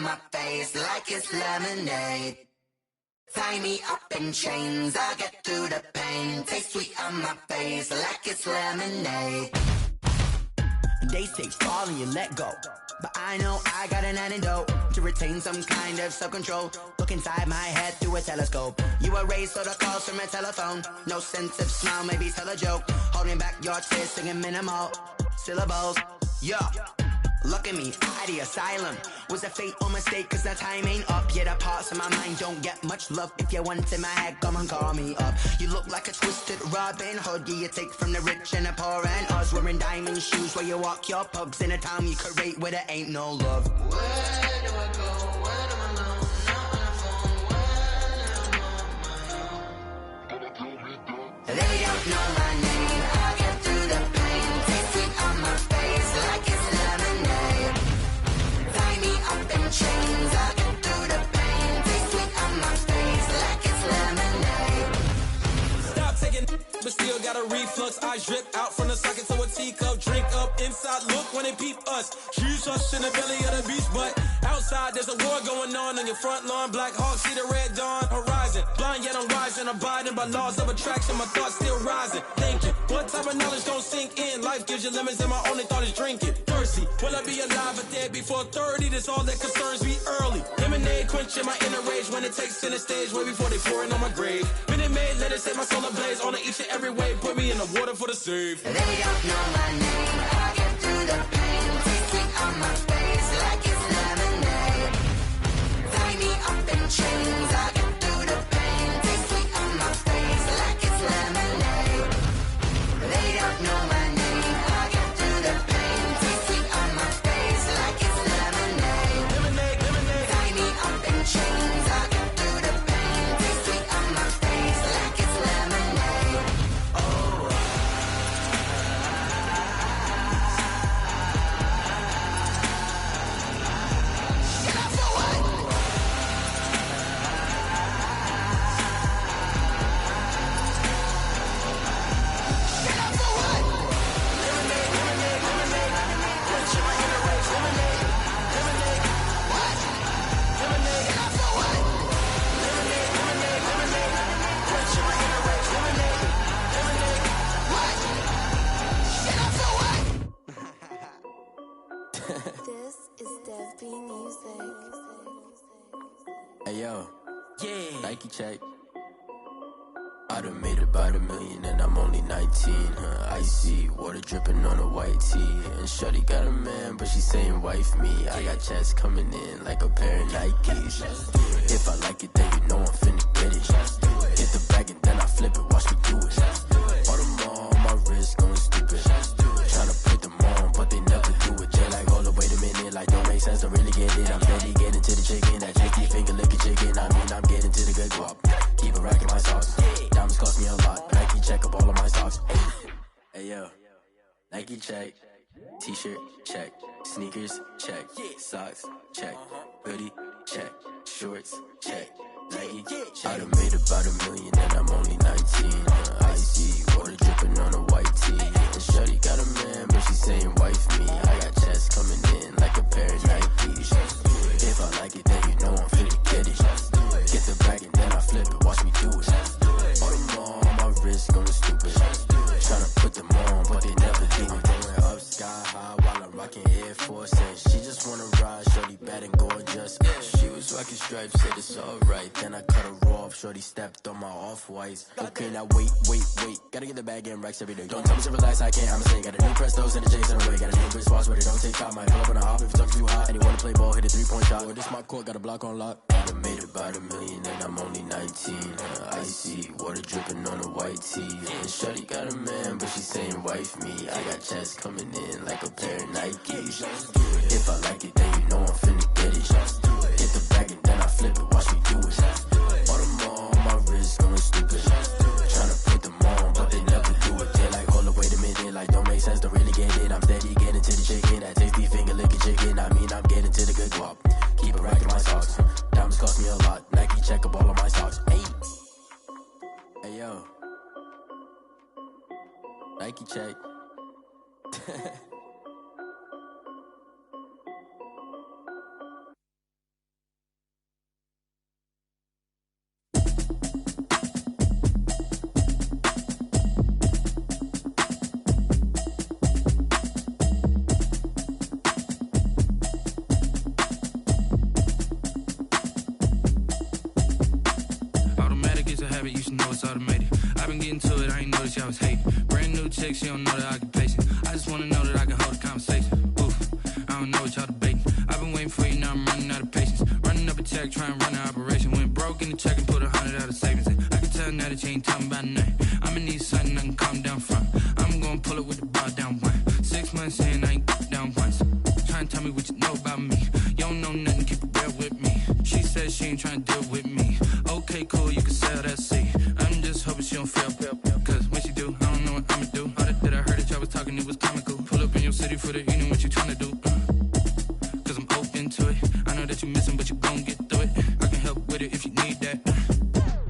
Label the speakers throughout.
Speaker 1: on my face like it's lemonade. Tie me up in chains, I'll get through the pain. Taste sweet on my face like it's lemonade. They say fall and you let go, but I know I got an antidote to retain some kind of self-control. Look inside my head through a telescope. You erase all the calls from a telephone. No sense of smile, maybe tell a joke. Holding back your tears, singing minimal syllables. Yeah. Look at me, at the asylum. Was a fate or mistake, cause the time ain't up. Yet the parts of my mind don't get much love. If you want in my head, come and call me up. You look like a twisted Robin Hood. Yeah, you take from the rich and the poor and us. Wearing diamond shoes where you walk your pugs. In a town you create where there ain't no love. Where do I go? Where do I know? Not on the phone, when I'm on my own. They don't know my name. I'll get through the pain. Taste sweet on my face like it's lemonade. Tie me up in chains, I'll get through the pain. Taste sweet on my face like it's lemonade.
Speaker 2: Stop taking, but still got a reflux. Eyes drip out from the socket to a teacup. Drink up inside, look when they peep us. Shoes us in the belly of the beach, but outside there's a war going on your front lawn. Black Hawk, see the red dawn horizon. Blind yet I'm rising, abiding by laws of attraction. My thoughts still rising. Thinking, what type of knowledge don't sink in? Life gives you lemons and my only thought is drinking. Thirsty, will I be alive or dead before 30? That's all that concerns me early. Lemonade quenching my inner rage when it takes center stage way before they pour it on my grave. Minute Maid, let it set my soul ablaze. On each and every way, put me in the water for the save.
Speaker 1: They don't know my name, I'll get through the pain. Taste sweet on my face like it's lemonade. Tie me up in chains, I'll get through the pain. Taste sweet on my face like it's lemonade. They don't know my name, I'll get through the pain. Taste sweet on my face like it's lemonade. Tie me up in chains, I'll get through the pain. Taste sweet on my face like it's lemonade.
Speaker 3: This is Dev B Music.
Speaker 4: Hey yo,
Speaker 2: Yeah.
Speaker 4: Nike check. I done made about $1 million and I'm only 19. Icy water dripping on a white tee. And shorty got a man, but she saying wife me. I got checks coming in like a pair of Nikes. If I like it, then you know I'm finna get it. Hit the bag and then I flip it, watch me do it. All on my wrist going stupid. Tryna put them on, but they never do it. Jay like, hold up, wait a minute, like don't make sense, don't really get it. I'm steady getting to the chicken, that chicky finger licking chicken. I mean, I'm getting to the good guap. Keep it racking my socks. Diamonds cost me a lot. Nike check up all of my socks. Hey yo, Nike check. T-shirt check. Sneakers check. Socks check. Hoodie check. Shorts check. Nike check. I done made about $1 million and I'm only 19. Icy water dripping on a white tee. And shorty got a man, but she saying wife me. I got checks coming in like a pair of Nikes. If I like it, then you know I'm finna get it. Get the bag and then I flip it, watch me do it. All them on my wrist going stupid. Tryna put them on, but they never do it. Going up sky high while I'm rocking Air Force. And she just wanna ride, shorty bad and gorgeous. She was rocking stripes, said it's alright. Then I cut her off, shorty stepped on my off-whites. Okay, now wait. Gotta get the bag and racks every day. Don't tell me to relax, I can't, I'ma say. Got a new Prestos and a J's in the way. Got a new bitch spots where they don't take time. Might pull up on a hop if it's too hot. And you wanna play ball, hit a 3-point shot. Well, this my court, got a block on lock. I done made about $1 million and I'm only 19. Icy water dripping on a white tee. And shorty got a man, but she saying wife me. I got checks coming in like a pair of Nikes. If I like it, then you know I'm finna get it. Hit the bag and then I flip it, watch me do it. All them on my wrist going stupid. Tryna put them on, but they never do it. They're like, hold up, wait a minute, like don't make sense, don't really get it. I'm steady getting to the chicken, that tasty finger licking chicken. I mean, I'm getting to the good guap. Keep it racking my socks. Diamonds cost me a lot. Nike check up all of my socks. Hey yo, Nike check.
Speaker 5: habit, you should know it's automated. I've been getting to it, I ain't noticed y'all was hating. Brand new chick, she don't know the occupation. I just wanna know that I can hold a conversation. Oof, I don't know what y'all debating. I've been waiting for you, now I'm running out of patience. Running up a check, trying to run an operation. Went broke in the check and put 100 out of savings in. I can tell now that you ain't talking about nothing. I'ma need something I can calm down from. I'm gonna pull it with the bar down one. 6 months in, I ain't down once. Trying to tell me what you know about me. You don't know nothing, keep it real with me. She said she ain't trying to deal with me. Okay, cool, you can sell that seat. I'm just hoping she don't fail. Cause when she do, I don't know what I'ma do. All that I heard that y'all was talking, it was comical. Pull up in your city for the evening, what you trying to do? Cause I'm open to it. I know that you missing, but you gon' get through it. I can help with it if you need that.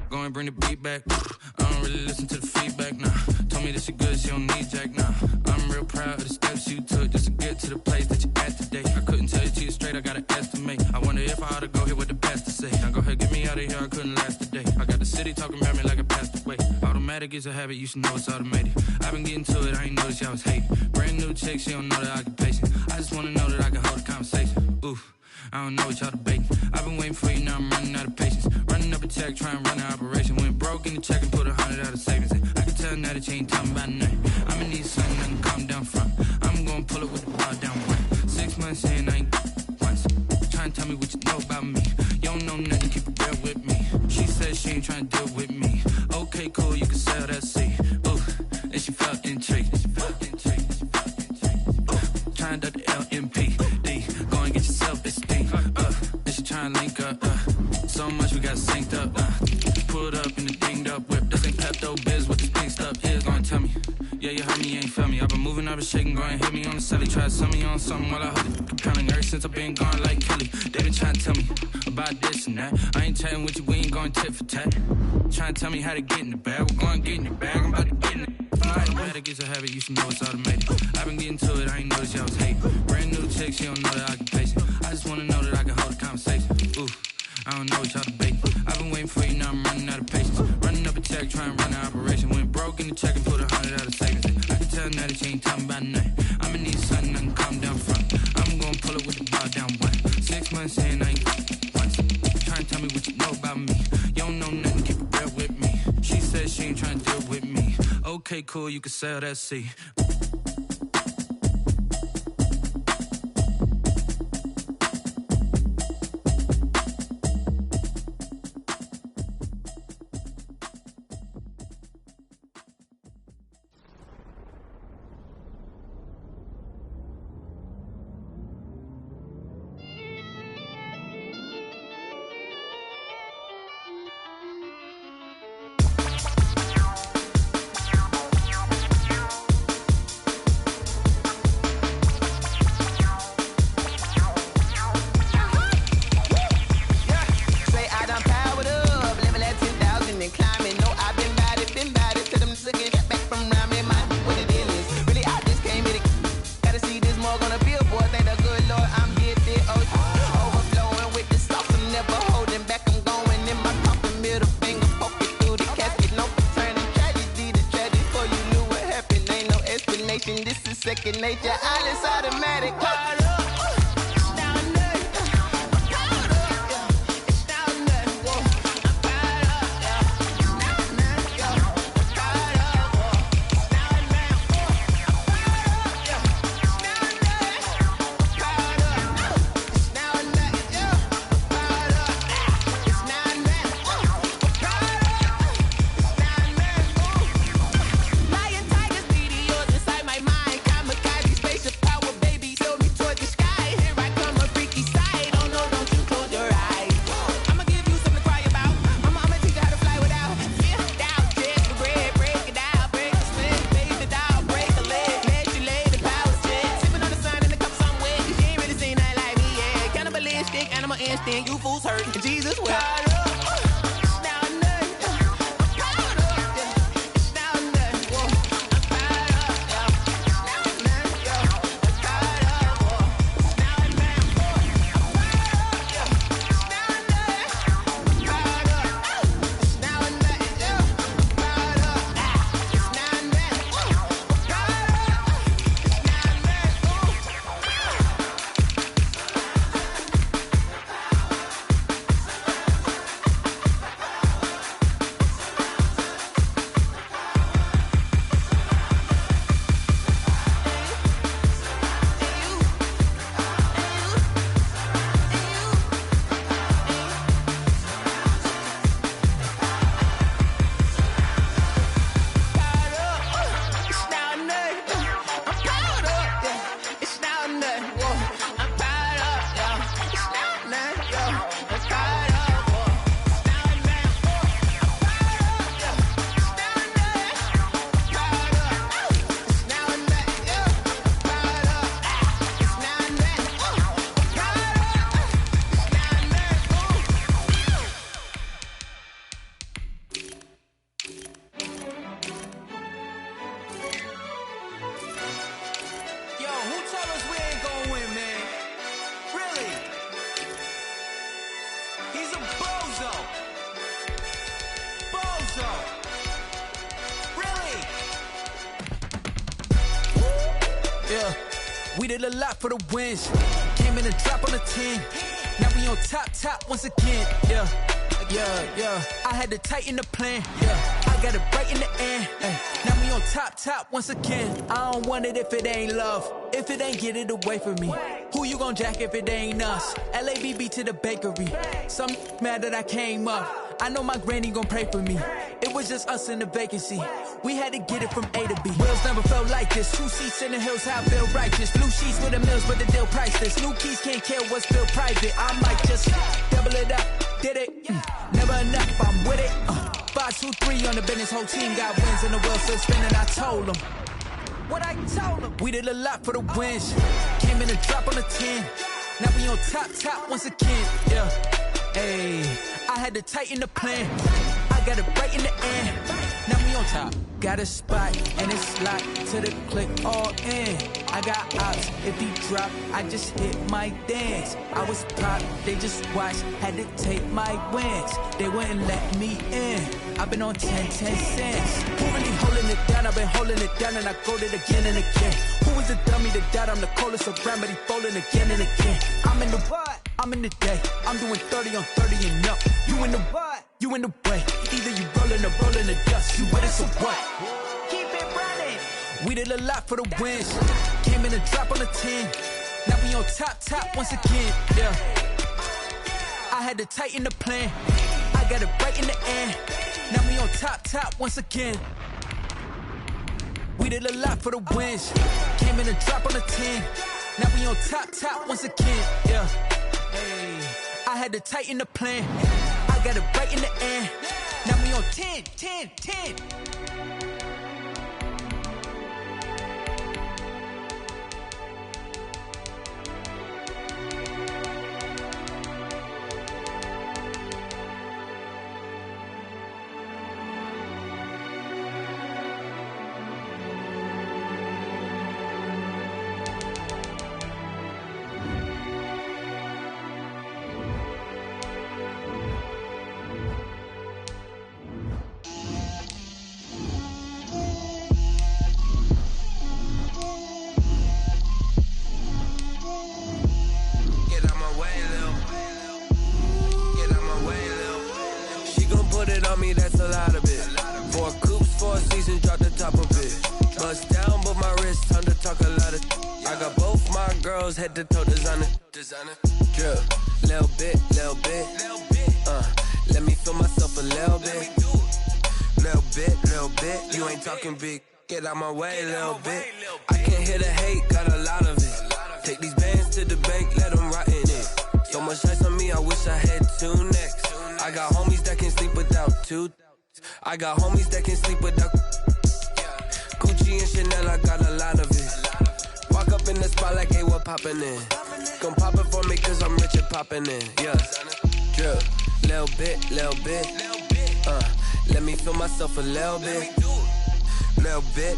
Speaker 5: Go and bring the beat back. I don't really listen to the feedback, nah. Told me that she good, she don't need jack, nah. I'm real proud of the steps you took just to get to the place that you at today. I couldn't tell you to you straight, I gotta estimate. I wonder if I ought to go here with the pastor say. Now go ahead, get me out of here, I couldn't last a day. I got the city talking about me like I passed away. Automatic is a habit, you should know it's automated. I've been getting to it, I ain't noticed y'all was hating. Brand new chick, she don't know the occupation. I just wanna know that I can hold a conversation. Oof, I don't know what y'all debating. I've been waiting for you, now I'm running out of patience. Running up a check, trying to run an operation. Went broke in the check and put 100 out of savings in. I can tell now that you ain't talking about nothing. I'ma need something I can calm down from. I'm gonna pull it with the bar down one. 6 months in, I ain't once. Trying to tell me what you know about me. You don't know nothing, keep it real with me. She said she ain't trying to deal with me. Okay, cool, you can sell that seat. Ooh, and she felt intrigued. Trying to the LMPD. Go and get yourself this thing. And she trying to link up. So much we got synced up. Pulled up in the dinged up whip. This ain't Pepto Biz, what this pink stuff is. Go and tell me. Yeah, you heard me, you ain't feel me. I've been moving, I've been shaking, go and hit me on the celly. Try to sell me on something while I hold it compelling. Ever since I've been gone like Kelly, they been trying to tell me about this and that. I ain't chatting with you, we ain't going tit for tat. Trying to tell me how to get in the bag. We're going to get in the bag, I'm about to get in it. Automatic is a habit, you should know it's automated. I've been getting to it, I ain't noticed y'all was hating. Brand new chick, she don't know the occupation. I just wanna know that I can hold a conversation. Ooh, I don't know what y'all debating. I've been waiting for you, now I'm running out of patience. Running up a check, trying to run an operation. Went broke in the check and put 100 out of savings in. I can tell now that you ain't talking about nothing. I'ma need something I can calm down from. I'm gonna pull it with the bar down one. 6 months in, I ain't once. Trying to tell me what you know about me. You don't know nothing, keep it real with me. She said she ain't trying to deal with me. Okay, cool, you can sell that seat.
Speaker 6: Second nature, all is automatic. Lion, tigers, meteors inside my mind. Kamikaze, spaceship power, baby. Sail me towards
Speaker 5: yeah. We did a lot for the wins. Came in a drop on the 10. Now we on top once again, yeah. I had to tighten the plan, yeah. I got it right in the end, now we on top once again. I don't want it if it ain't love. If it ain't, get it away from me. Who you gon' jack if it ain't us? LABB to the bakery. Some mad that I came up. I know my granny gon' pray for me. It was just us in the vacancy. We had to get it from A to B. Wheels never felt like this. 2 seats in the hills, how I feel righteous. Blue sheets with the mills, but the deal priceless. New keys can't care what's still private. I might just double it up. Did it? Never enough, I'm with it. 5, 2, 3 on the business. Whole team got wins and the wheel still spinning. I told them what I told them. We did a lot for the wins. Came in a drop on the 10. Now we on top once again, yeah. Ayy, I had to tighten the plan. I got it right in the end. Now we on top. Got a spot and it's locked to the click all in. I got ops, if he drop, I just hit my dance. I was top, they just watched, had to take my wins. They wouldn't let me in. I've been on 10 cents. Who really holding it down? I've been holding it down and I go it again and again. Who is the dummy to doubt? I'm the coldest around, but he folding again and again. I'm in the what? I'm in the day. I'm doing 30 on 30 and up. You in the what? You in the way. Either you rolling or rolling the dust. You with it, so what? Keep it running. We did a lot for the wins. Came in a drop on the 10. Now we on top once again, yeah. I had to tighten the plan. I got it right in the end. Now we on top once again. We did a lot for the wins. Came in a drop on the 10. Now we on top once again, yeah. Hey, I had to tighten the plan. I got it right in the end. Now we on 10.
Speaker 4: Me, that's a lot of it. 4 coops, 4 seasons, drop the top of it. Bust down, but my wrist, time to talk a lot of. I got both my girls head to toe designer. Drip, little bit. Let me feel myself a little bit. Little bit. You ain't talking big. Get out my way, little bit. I can't hear the hate, got a lot of it. Take these bands to the bank, let them rot in it. So much ice on me, I wish I had 2 necks. I got homies that can sleep without 2. I got homies that can sleep without Gucci and Chanel, I got a lot of it. Walk up in the spot like, hey, what poppin' in? Gon' pop it for me cause I'm rich and poppin' in, yeah. Drip, little bit. Let me feel myself a little bit. Little bit.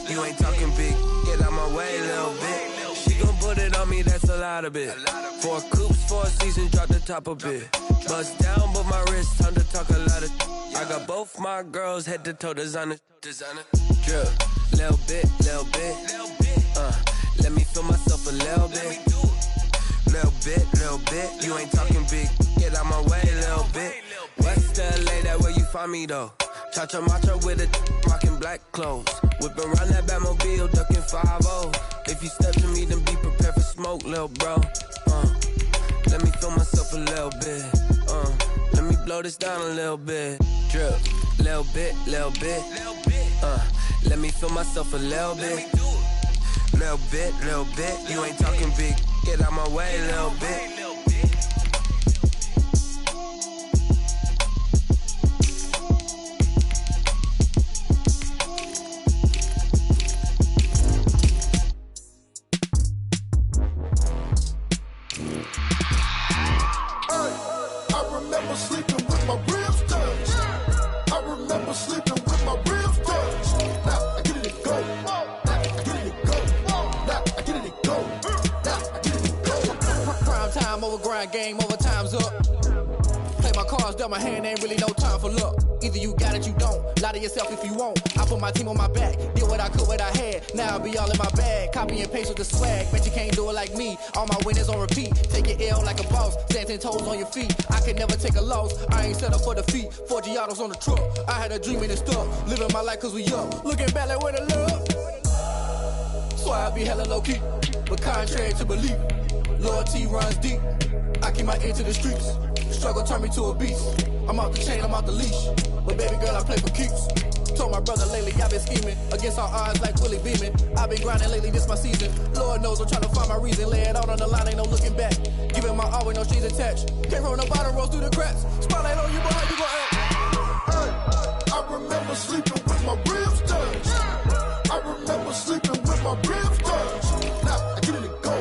Speaker 4: You ain't talking big. Get out my way, little bit. She gon' put it on me, that's a lot of it. 4 coops, 4 seasons, drop the top a bit. Bust down, but my wrist, time to talk a lot of. I got both my girls head to toe designer. Drip, little bit. Let me feel myself a little bit. Little bit. You ain't talking big. Get out my way, little bit. West LA, that where you find me though. Cha-cha macha with a rockin' black clothes. Whippin' around that Batmobile, duckin' 5-0. If you step to me, then be prepared for smoke, lil' bro. Let me feel myself a little bit. Let me blow this down a little bit. Drip, little bit. Let me feel myself a little bit. Little bit. You ain't talking big. Get out my way, little bit.
Speaker 7: Game over, time's up. Play my cards
Speaker 5: Cards dealt my hand, ain't really no time for luck. Either you got it, you don't. Lie to yourself if you won't. I put my team on my back. Did what I could, what I had. Now I'll be all in my bag. Copy and paste with the swag. Bet you can't do it like me. All my winners on repeat. Take your L like a boss. Stand 10 toes on your feet. I can never take a loss. I ain't set up for defeat. 4 Giottos on the truck. I had a dream and it's stuck. Living my life cause we up. Looking back like where the love. So I be hella low key. But contrary to belief, loyalty runs deep. I keep my ear to the streets. Struggle turned me to a beast. I'm off the chain, I'm off the leash. But baby girl, I play for keeps. Told my brother lately, I've been scheming. Against all odds like Willie Beeman. I've been grinding lately, this my season. Lord knows I'm trying to find my reason. Lay it out on the line, ain't no looking back. Giving my all with no strings attached. Came from the bottom, rose through the cracks. Spotlight on you, boy, how you gon' act?
Speaker 7: Hey, I remember sleeping with my ribs touched. I remember sleeping with my ribs touched. Now I get it to go.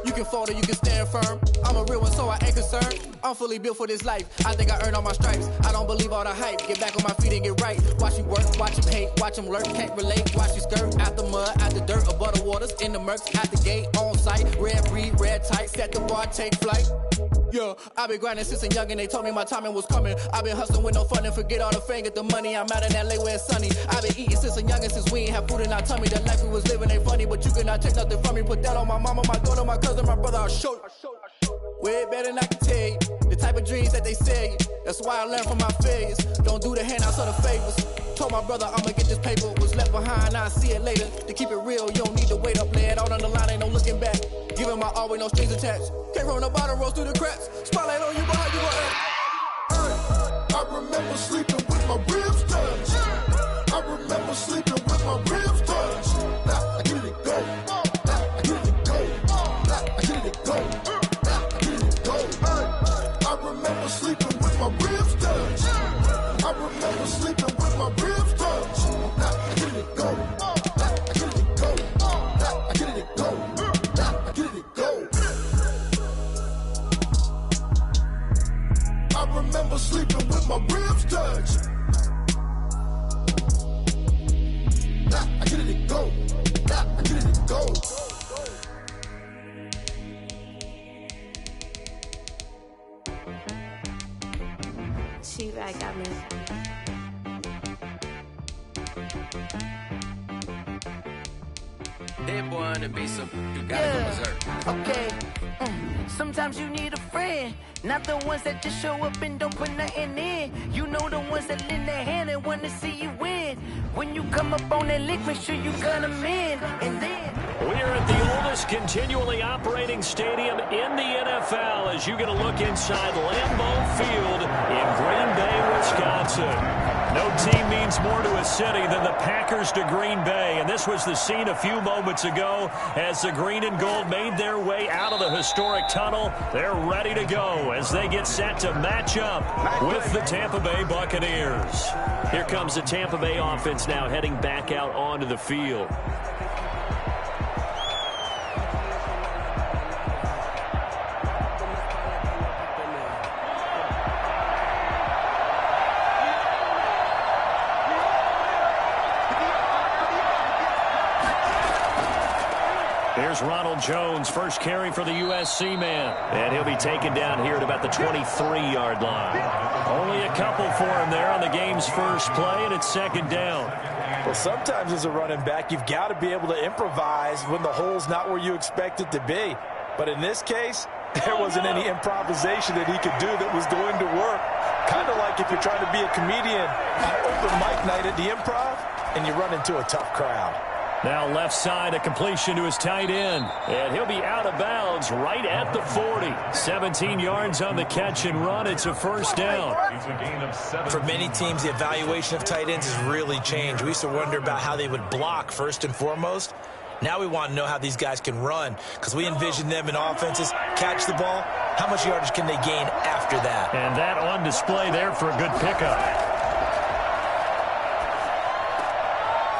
Speaker 5: You can fold or you can stand firm. I'm a real one, so I ain't concerned. I'm fully built for this life. I think I earned all my stripes. I don't believe all the hype. Get back on my feet and get right. Watch you work, watch him hate, watch him lurk. Can't relate, watch you skirt. Out the mud, out the dirt, above the waters, in the murks, out the gate, on site. Red breed, red tight, set the bar, take flight. Yeah, I've been grinding since a youngin', they told me my timing was coming. I've been hustling with no fun and forget all the fame, get the money. I'm out in LA where it's sunny. I've been eating since a youngin', since we ain't have food in our tummy. The life we was living ain't funny, but you cannot take nothing from me. Put that on my mama, my daughter, my cousin, my brother, I'll show you. Way better than I can tell you. The type of dreams that they sell you. That's why I learned from my failures. Don't do the handouts or the favors. Told my brother I'ma get this paper. Was left behind, I'll see it later. To keep it real, you don't need to wait up. Lay it out on the line, ain't no looking back. Giving my all with no strings attached. Came from the bottom, rose through the cracks. Spotlight on you, boy, how you gon' act?
Speaker 7: Hey, I remember sleeping with my ribs touched. I remember sleeping with my ribs touched. Now I get it to go. Now I get it to go. Now I get it to go. Now I get it to go. Hey, I remember sleeping with my ribs touched. I remember sleeping with my ribs touched. Now I get it to go. Now I get it to go. Now I get it to go. Now I get it to go. I remember sleeping with my ribs touched. Now I get it to go. Now I get it to go.
Speaker 3: She back got me.
Speaker 4: Hit one and be some. You gotta go berserk.
Speaker 8: Okay. Sometimes you need a friend, not the ones that just show up and don't put nothing in. You know the ones that lend their hand and want to see you win. When you come up on that lick, make sure you got them in. And then
Speaker 9: we are at the oldest continually operating stadium in the NFL as you get a look inside Lambeau Field in Green Bay, Wisconsin. No team means more to a city than the Packers to Green Bay, and this was the scene a few moments ago as the green and gold made their way out of the historic tunnel. They're ready to go as they get set to match up with the Tampa Bay Buccaneers. Here comes the Tampa Bay offense now heading back out onto the field. Here's Ronald Jones, first carry for the USC man. And he'll be taken down here at about the 23-yard line. Only a couple for him there on the game's first play, and it's second down.
Speaker 10: Well, sometimes as a running back, you've got to be able to improvise when the hole's not where you expect it to be. But in this case, there wasn't any improvisation that he could do that was going to work. Kind of like if you're trying to be a comedian on open mic night at the Improv, and you run into a tough crowd.
Speaker 9: Now left side, a completion to his tight end. And he'll be out of bounds right at the 40. 17 yards on the catch and run. It's a first down.
Speaker 10: For many teams, the evaluation of tight ends has really changed. We used to wonder about how they would block first and foremost. Now we want to know how these guys can run, because we envision them in offenses catch the ball. How much yardage can they gain after that?
Speaker 9: And that on display there for a good pickup.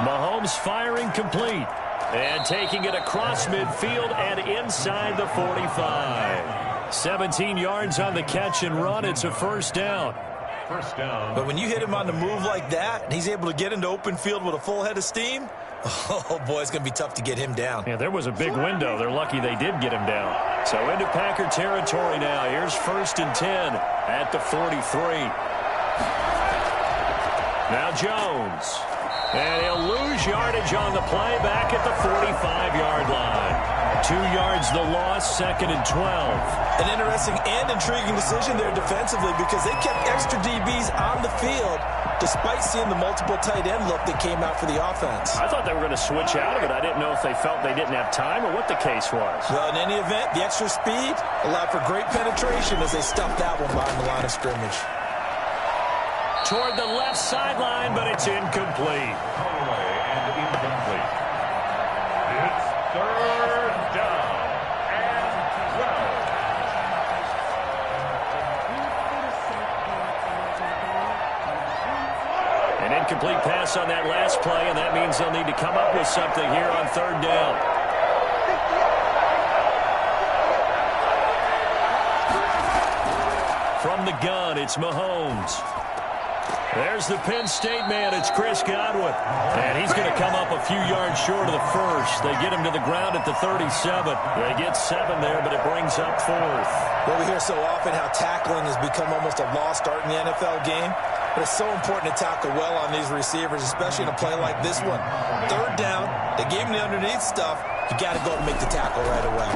Speaker 9: Mahomes firing complete. And taking it across midfield and inside the 45. 17 yards on the catch and run. It's a first down.
Speaker 10: But when you hit him on the move like that, and he's able to get into open field with a full head of steam, Oh, boy, it's going to be tough to get him down.
Speaker 9: Yeah, there was a big window. They're lucky they did get him down. So into Packer territory now. Here's 1st and 10 at the 43. Now Jones. And he'll lose yardage on the play back at the 45-yard line. 2 yards the loss, 2nd and 12.
Speaker 10: An interesting and intriguing decision there defensively because they kept extra DBs on the field despite seeing the multiple tight end look that came out for the offense.
Speaker 9: I thought they were going to switch out of it. I didn't know if they felt they didn't have time or what the case was.
Speaker 10: Well, in any event, the extra speed allowed for great penetration as they stuffed that one behind the line of scrimmage.
Speaker 9: Toward the left sideline, but it's incomplete.
Speaker 11: And incomplete. It's 3rd down and 12.
Speaker 9: An incomplete pass on that last play, and that means they'll need to come up with something here on 3rd down. From the gun, it's Mahomes. There's the Penn State man. It's Chris Godwin. And he's going to come up a few yards short of the first. They get him to the ground at the 37. They get 7 there, but it brings up 4th.
Speaker 10: Well, we hear so often how tackling has become almost a lost art in the NFL game. But it's so important to tackle well on these receivers, especially in a play like this one. 3rd down, they gave him the underneath stuff. You got to go and make the tackle right away.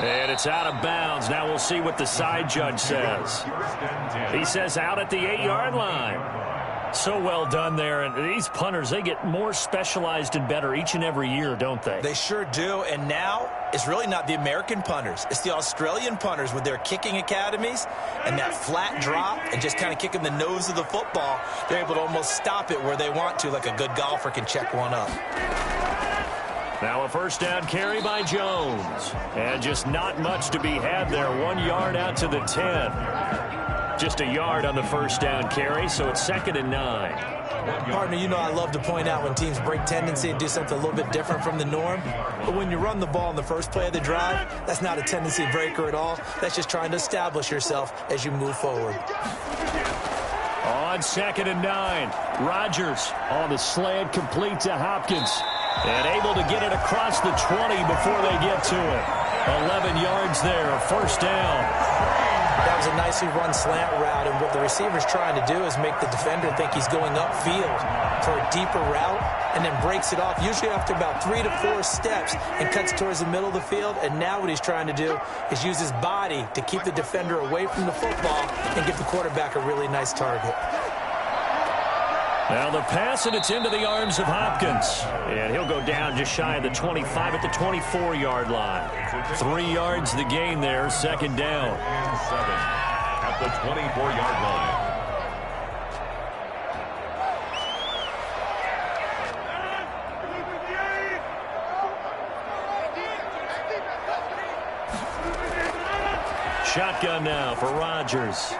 Speaker 9: And it's out of bounds. Now we'll see what the side judge says. He says out at the 8-yard line. So well done there. And these punters, they get more specialized and better each and every year, don't they?
Speaker 10: They sure do. And now it's really not the American punters. It's the Australian punters with their kicking academies and that flat drop and just kind of kicking the nose of the football. They're able to almost stop it where they want to, like a good golfer can check one up.
Speaker 9: Now a 1st down carry by Jones. And just not much to be had there. 1 yard out to the 10. Just a yard on the 1st down carry, so it's 2nd and 9.
Speaker 10: Partner, you know I love to point out when teams break tendency and do something a little bit different from the norm. But when you run the ball in the first play of the drive, that's not a tendency breaker at all. That's just trying to establish yourself as you move forward.
Speaker 9: On 2nd and 9, Rodgers on the slant, complete to Hopkins. And able to get it across the 20 before they get to it. 11 yards there, 1st down.
Speaker 10: That was a nicely run slant route, and what the receiver's trying to do is make the defender think he's going upfield for a deeper route and then breaks it off, usually after about 3 to 4 steps, and cuts towards the middle of the field. And now what he's trying to do is use his body to keep the defender away from the football and give the quarterback a really nice target.
Speaker 9: Now the pass, and it's into the arms of Hopkins. And he'll go down just shy of the 25 at the 24-yard line. 3 yards the gain there, 2nd down.
Speaker 11: And 7 at the 24-yard line.
Speaker 9: Shotgun now for Rodgers.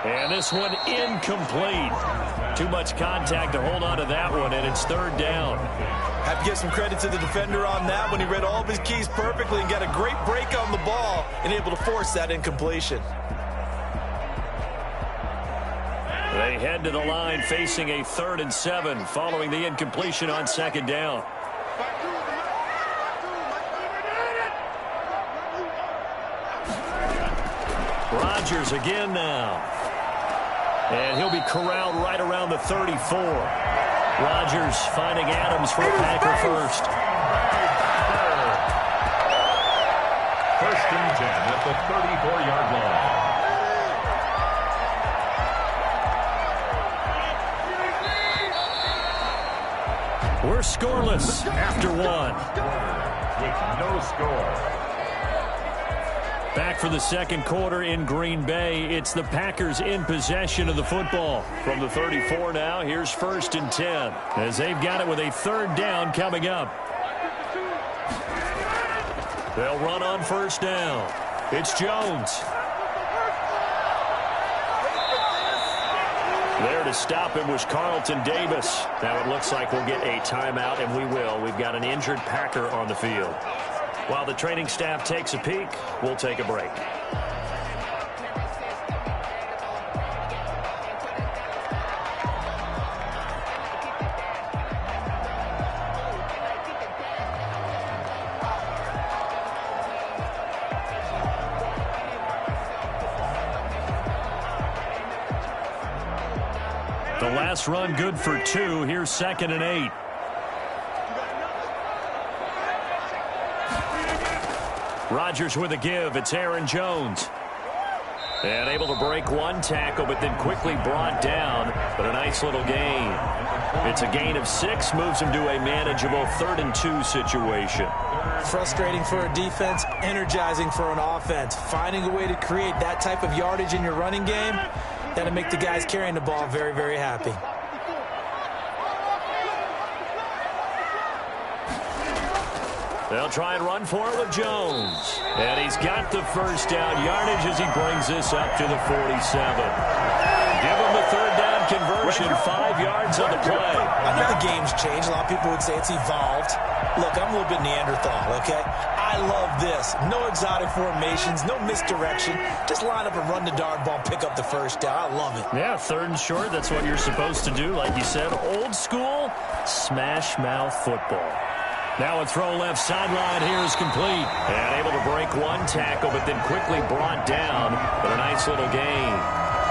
Speaker 9: And this one incomplete. Too much contact to hold on to that one, and it's 3rd down.
Speaker 10: Have to give some credit to the defender on that when he read all of his keys perfectly and got a great break on the ball and able to force that incompletion.
Speaker 9: They head to the line facing a 3rd and 7 following the incompletion on 2nd down. Rodgers again now. And he'll be corralled right around the 34. Rodgers finding Adams for a Packer first.
Speaker 11: 1st and 10 at the 34-yard line.
Speaker 9: We're scoreless after 1.
Speaker 11: With no score.
Speaker 9: Back for the 2nd quarter in Green Bay. It's the Packers in possession of the football. From the 34 now, here's 1st and 10. As they've got it with a 3rd down coming up. They'll run on 1st down. It's Jones. There to stop him was Carlton Davis. Now it looks like we'll get a timeout, and we will. We've got an injured Packer on the field. While the training staff takes a peek, we'll take a break. The last run good for 2. Here's 2nd and 8. Rodgers with a give. It's Aaron Jones. And able to break one tackle, but then quickly brought down. But a nice little gain. It's a gain of 6, moves him to a manageable 3rd and 2 situation.
Speaker 10: Frustrating for a defense, energizing for an offense. Finding a way to create that type of yardage in your running game, that'll make the guys carrying the ball very, very happy.
Speaker 9: They'll try and run for it with Jones. And he's got the first down yardage as he brings this up to the 47. Give him the 3rd down conversion, 5 yards on the play.
Speaker 10: I know the game's changed. A lot of people would say it's evolved. Look, I'm a little bit Neanderthal, okay? I love this. No exotic formations, no misdirection. Just line up and run the darn ball, pick up the first down. I love it.
Speaker 9: Yeah, 3rd and short, that's what you're supposed to do. Like you said, old school, smash mouth football. Now a throw left sideline here is complete. And able to break one tackle, but then quickly brought down. But a nice little gain.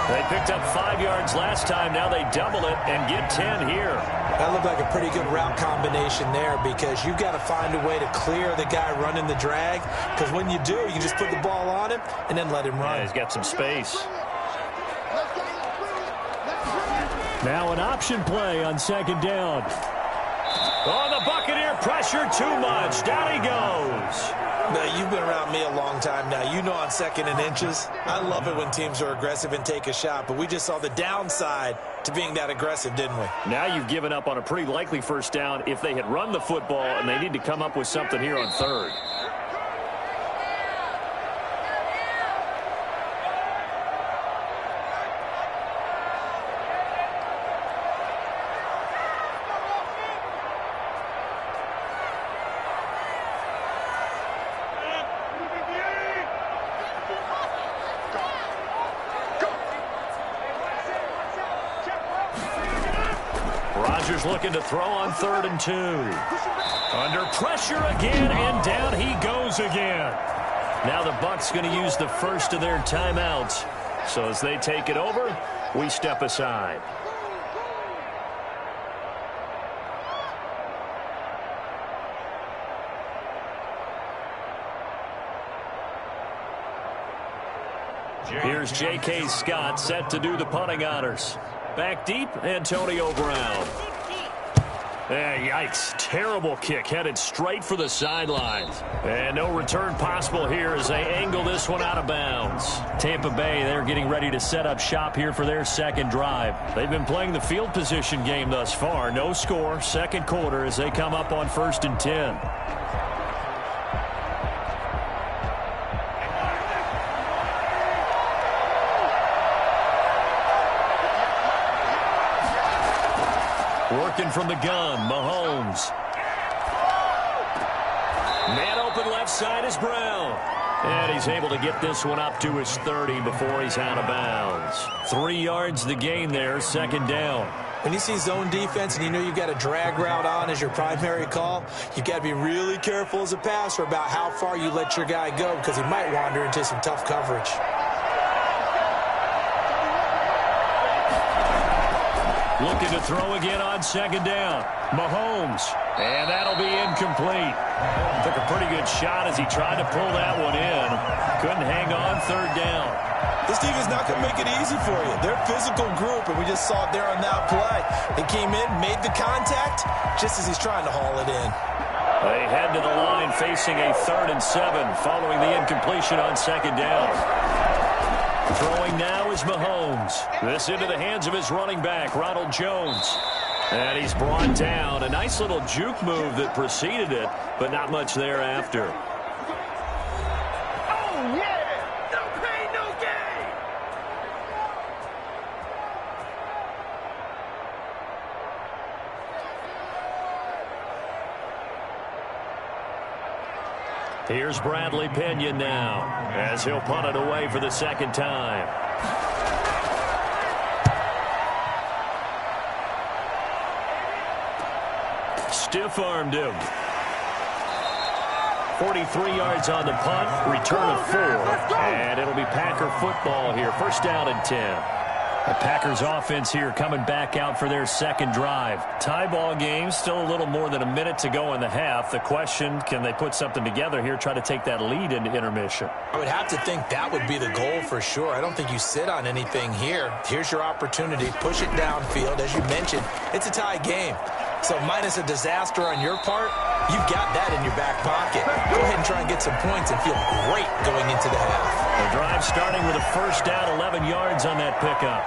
Speaker 9: They picked up 5 yards last time. Now they double it and get 10 here.
Speaker 10: That looked like a pretty good route combination there because you've got to find a way to clear the guy running the drag. Because when you do, you just put the ball on him and then let him run.
Speaker 9: Yeah, he's got some space. Now an option play on 2nd down. Oh, the Buccaneer pressure too much. Down he goes.
Speaker 10: Now, you've been around me a long time now. You know on 2nd and inches, I love it when teams are aggressive and take a shot. But we just saw the downside to being that aggressive, didn't we?
Speaker 9: Now you've given up on a pretty likely first down if they had run the football, and they need to come up with something here on 3rd. Rodgers looking to throw on 3rd and 2. Under pressure again, and down he goes again. Now the Bucs going to use the first of their timeouts. So as they take it over, we step aside. Here's J.K. Scott set to do the punting honors. Back deep, Antonio Brown. Yikes. Terrible kick headed straight for the sidelines. And no return possible here as they angle this one out of bounds. Tampa Bay, they're getting ready to set up shop here for their 2nd drive. They've been playing the field position game thus far. No score, 2nd quarter as they come up on 1st and 10. Working from the gun, Mahomes. Man open left side is Brown. And he's able to get this one up to his 30 before he's out of bounds. 3 yards the gain there, 2nd down.
Speaker 10: When you see zone defense and you know you've got a drag route on as your primary call, you've got to be really careful as a passer about how far you let your guy go because he might wander into some tough coverage.
Speaker 9: Looking to throw again on 2nd down. Mahomes. And that'll be incomplete. Took a pretty good shot as he tried to pull that one in. Couldn't hang on 3rd down.
Speaker 10: This team is not going to make it easy for you. They're a physical group, and we just saw it there on that play. They came in, made the contact, just as he's trying to haul it in.
Speaker 9: They head to the line facing a 3rd and 7 following the incompletion on 2nd down. Throwing now is Mahomes. This into the hands of his running back, Ronald Jones. And he's brought down. A nice little juke move that preceded it, but not much thereafter.
Speaker 12: Oh, yeah! No pain, no gain!
Speaker 9: Here's Bradley Pinion now as he'll punt it away for the 2nd time. Stiff-armed him. 43 yards on the punt, return of 4, and it'll be Packer football here. 1st down and 10. The Packers offense here coming back out for their second drive. Tie ball game, still a little more than a minute to go in the half. The question, can they put something together here, try to take that lead into intermission?
Speaker 10: I would have to think that would be the goal for sure. I don't think you sit on anything here. Here's your opportunity. Push it downfield. As you mentioned, it's a tie game. So minus a disaster on your part, you've got that in your back pocket. Go ahead and try and get some points and feel great going into the half.
Speaker 9: The drive starting with a first down, 11 yards on that pickup.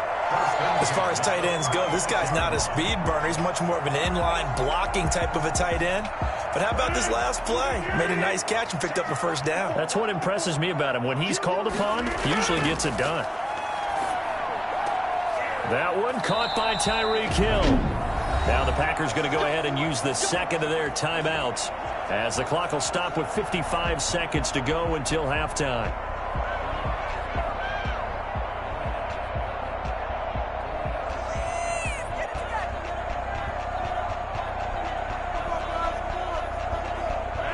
Speaker 10: As far as tight ends go, this guy's not a speed burner. He's much more of an inline blocking type of a tight end. But how about this last play? Made a nice catch and picked up a first down.
Speaker 9: That's what impresses me about him. When he's called upon, he usually gets it done. That one caught by Tyreek Hill. Now the Packers going to go ahead and use the second of their timeouts as the clock will stop with 55 seconds to go until halftime.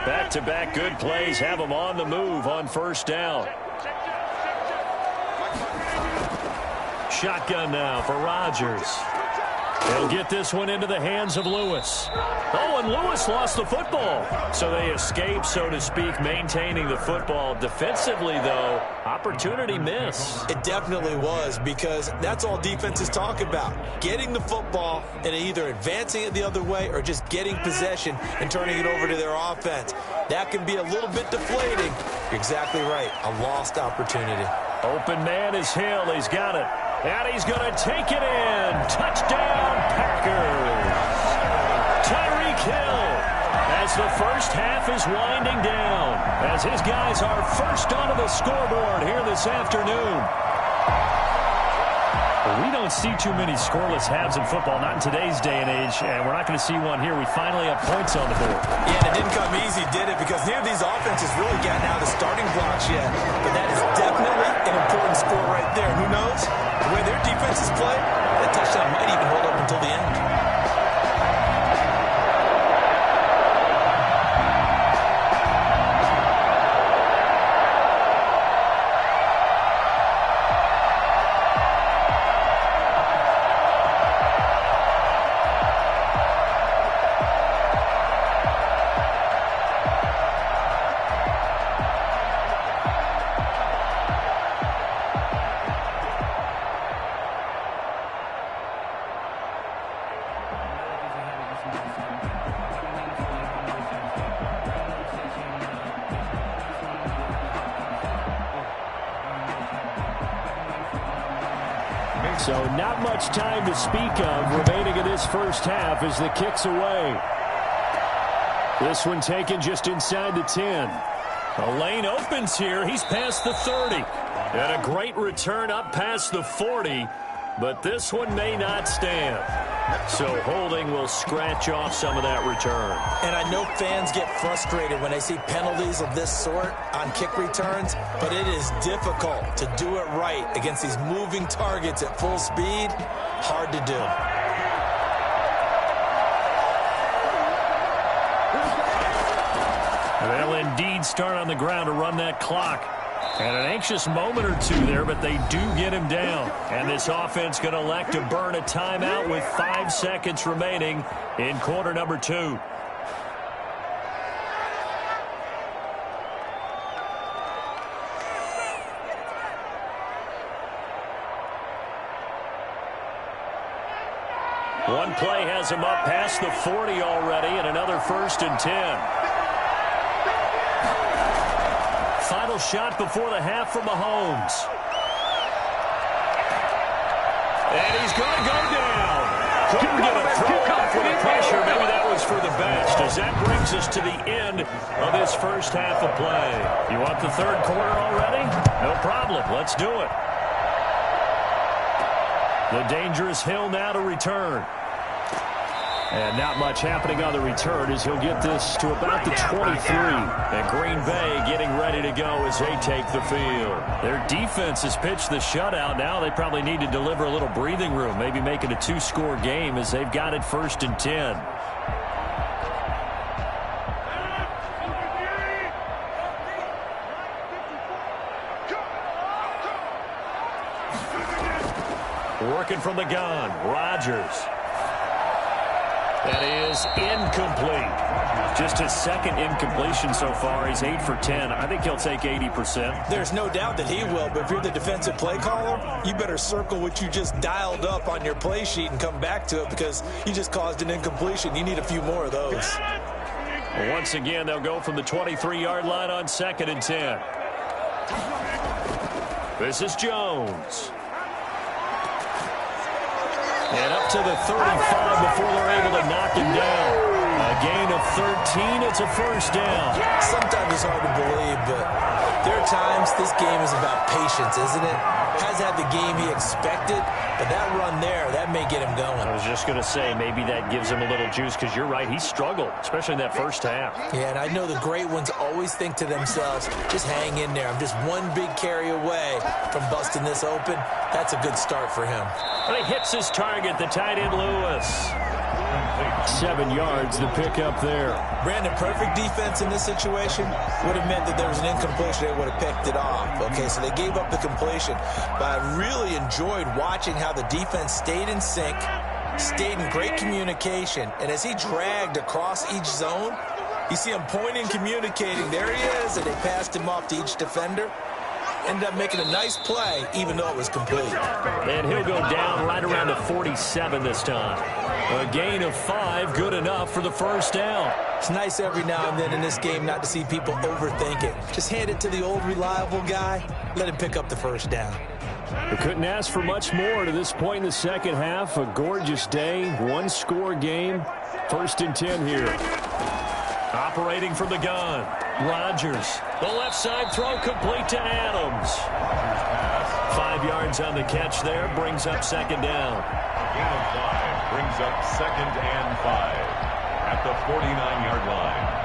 Speaker 9: Back-to-back good plays have them on the move on first down. Shotgun now for Rodgers. They'll get this one into the hands of Lewis. Oh, and Lewis lost the football. So they escape, so to speak, maintaining the football. Defensively, though, opportunity miss.
Speaker 10: It definitely was, because that's all defenses talk about. Getting the football and either advancing it the other way or just getting possession and turning it over to their offense. That can be a little bit deflating. You're exactly right. A lost opportunity.
Speaker 9: Open man is Hill. He's got it. And he's going to take it in. Touchdown, Packers. Tyreek Hill as the first half is winding down, as his guys are first onto the scoreboard here this afternoon. We don't see too many scoreless halves in football, not in today's day and age, and we're not going to see one here. We finally have points on the board.
Speaker 10: Yeah, and it didn't come easy, did it? Because neither of these offenses really got out of the starting blocks yet. But that is definitely an important score right there. And who knows? The way their defenses play, that touchdown might even hold up until the end.
Speaker 9: So not much time to speak of remaining in this first half as the kick's away. This one taken just inside the 10. The lane opens here. He's past the 30. And a great return up past the 40. But this one may not stand. So holding will scratch off some of that return.
Speaker 10: And I know fans get frustrated when they see penalties of this sort on kick returns, but it is difficult to do it right against these moving targets at full speed. Hard to do.
Speaker 9: They'll indeed start on the ground to run that clock. And an anxious moment or two there, but they do get him down. And this offense going to elect to burn a timeout with 5 seconds remaining in quarter number 2. One play has him up past the 40 already, and another 1st and 10. Final shot before the half from Mahomes. And he's going to go down. Couldn't get a throw off with the pressure. Maybe that was for the best, as that brings us to the end of this first half of play. You want the third quarter already? No problem. Let's do it. The dangerous Hill now to return. And not much happening on the return as he'll get this to about the 23. And Green Bay getting ready to go as they take the field. Their defense has pitched the shutout. Now they probably need to deliver a little breathing room, maybe make it a 2-score game as they've got it 1st and 10. Working from the gun, Rodgers. That is incomplete. Just his second incompletion so far. He's 8 for 10. I think he'll take 80%.
Speaker 10: There's no doubt that he will, but if you're the defensive play caller, you better circle what you just dialed up on your play sheet and come back to it because you just caused an incompletion. You need a few more of those.
Speaker 9: Once again, they'll go from the 23-yard line on 2nd and 10. This is Jones. And up to the 35 before they're able to knock him down. A gain of 13. It's a first down.
Speaker 10: Sometimes it's hard to believe, but there are times this game is about patience, isn't it? Hasn't had the game he expected, but that run there, that may get him going.
Speaker 9: I was just going to say, maybe that gives him a little juice because you're right, he struggled, especially in that first half.
Speaker 10: Yeah, and I know the great ones always think to themselves, just hang in there. I'm just one big carry away from busting this open. That's a good start for him.
Speaker 9: And he hits his target, the tight end Lewis. 7 yards to pick up there.
Speaker 10: Brandon, perfect defense in this situation would have meant that there was an incompletion. They would have picked it off. Okay, so they gave up the completion. But I really enjoyed watching how the defense stayed in sync, stayed in great communication. And as he dragged across each zone, you see him pointing, communicating. There he is, and they passed him off to each defender. Ended up making a nice play, even though it was complete.
Speaker 9: And he'll go down right around the 47 this time. A gain of 5, good enough for the first down.
Speaker 10: It's nice every now and then in this game not to see people overthink it. Just hand it to the old reliable guy. Let him pick up the first down.
Speaker 9: We couldn't ask for much more to this point in the second half. A gorgeous day, one-score game. 1st and 10 here. Operating from the gun, Rodgers. The left side throw complete to Adams. 5 yards on the catch there, brings up 2nd down.
Speaker 11: Gain of 5 brings up 2nd and 5 at the 49-yard line.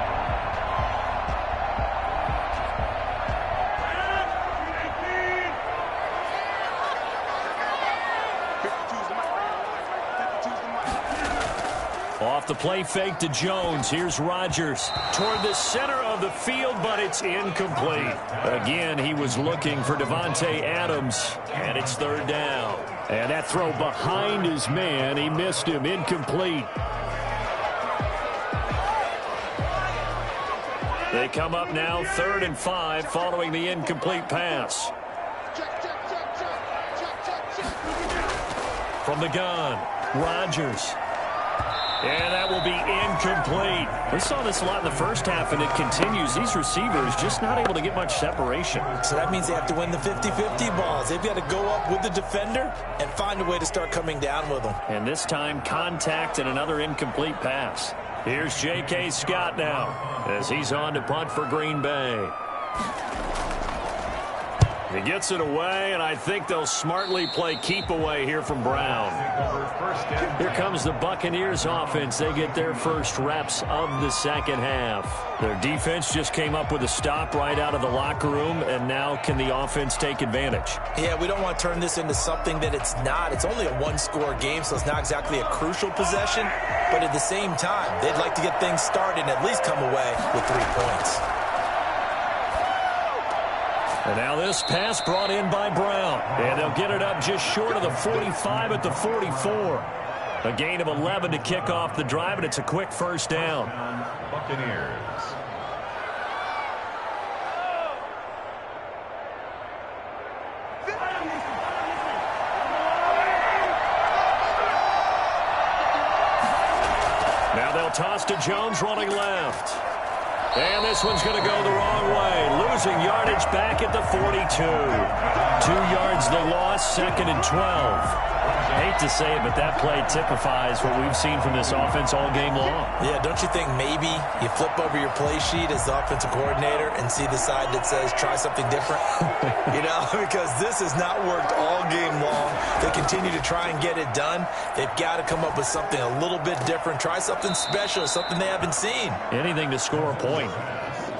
Speaker 9: Off the play fake to Jones. Here's Rodgers toward the center of the field, but it's incomplete. Again, he was looking for Davante Adams, and it's 3rd down. And that throw behind his man, he missed him, incomplete. They come up now 3rd and 5 following the incomplete pass. From the gun, Rodgers. And that will be incomplete. We saw this a lot in the first half, and it continues. These receivers just not able to get much separation.
Speaker 10: So that means they have to win the 50-50 balls. They've got to go up with the defender and find a way to start coming down with them.
Speaker 9: And this time, contact and another incomplete pass. Here's J.K. Scott now as he's on to punt for Green Bay. He gets it away, and I think they'll smartly play keep away here from Brown. Here comes the Buccaneers offense. They get their first reps of the second half. Their defense just came up with a stop right out of the locker room, and now can the offense take advantage?
Speaker 10: Yeah, we don't want to turn this into something that it's not. It's only a one-score game, so it's not exactly a crucial possession. But at the same time, they'd like to get things started and at least come away with 3 points.
Speaker 9: And now this pass brought in by Brown. And they'll get it up just short of the 45 at the 44. A gain of 11 to kick off the drive, and it's a quick first down.
Speaker 11: Buccaneers.
Speaker 9: Now they'll toss to Jones running left. And this one's going to go the wrong way. Losing yardage back at the 42. 2 yards the loss, 2nd and 12. Hate to say it, but that play typifies what we've seen from this offense all game long.
Speaker 10: Yeah, don't you think maybe you flip over your play sheet as the offensive coordinator and see the side that says try something different? You know, because this has not worked all game long. They continue to try and get it done. They've got to come up with something a little bit different. Try something special, something they haven't seen.
Speaker 9: Anything to score a point.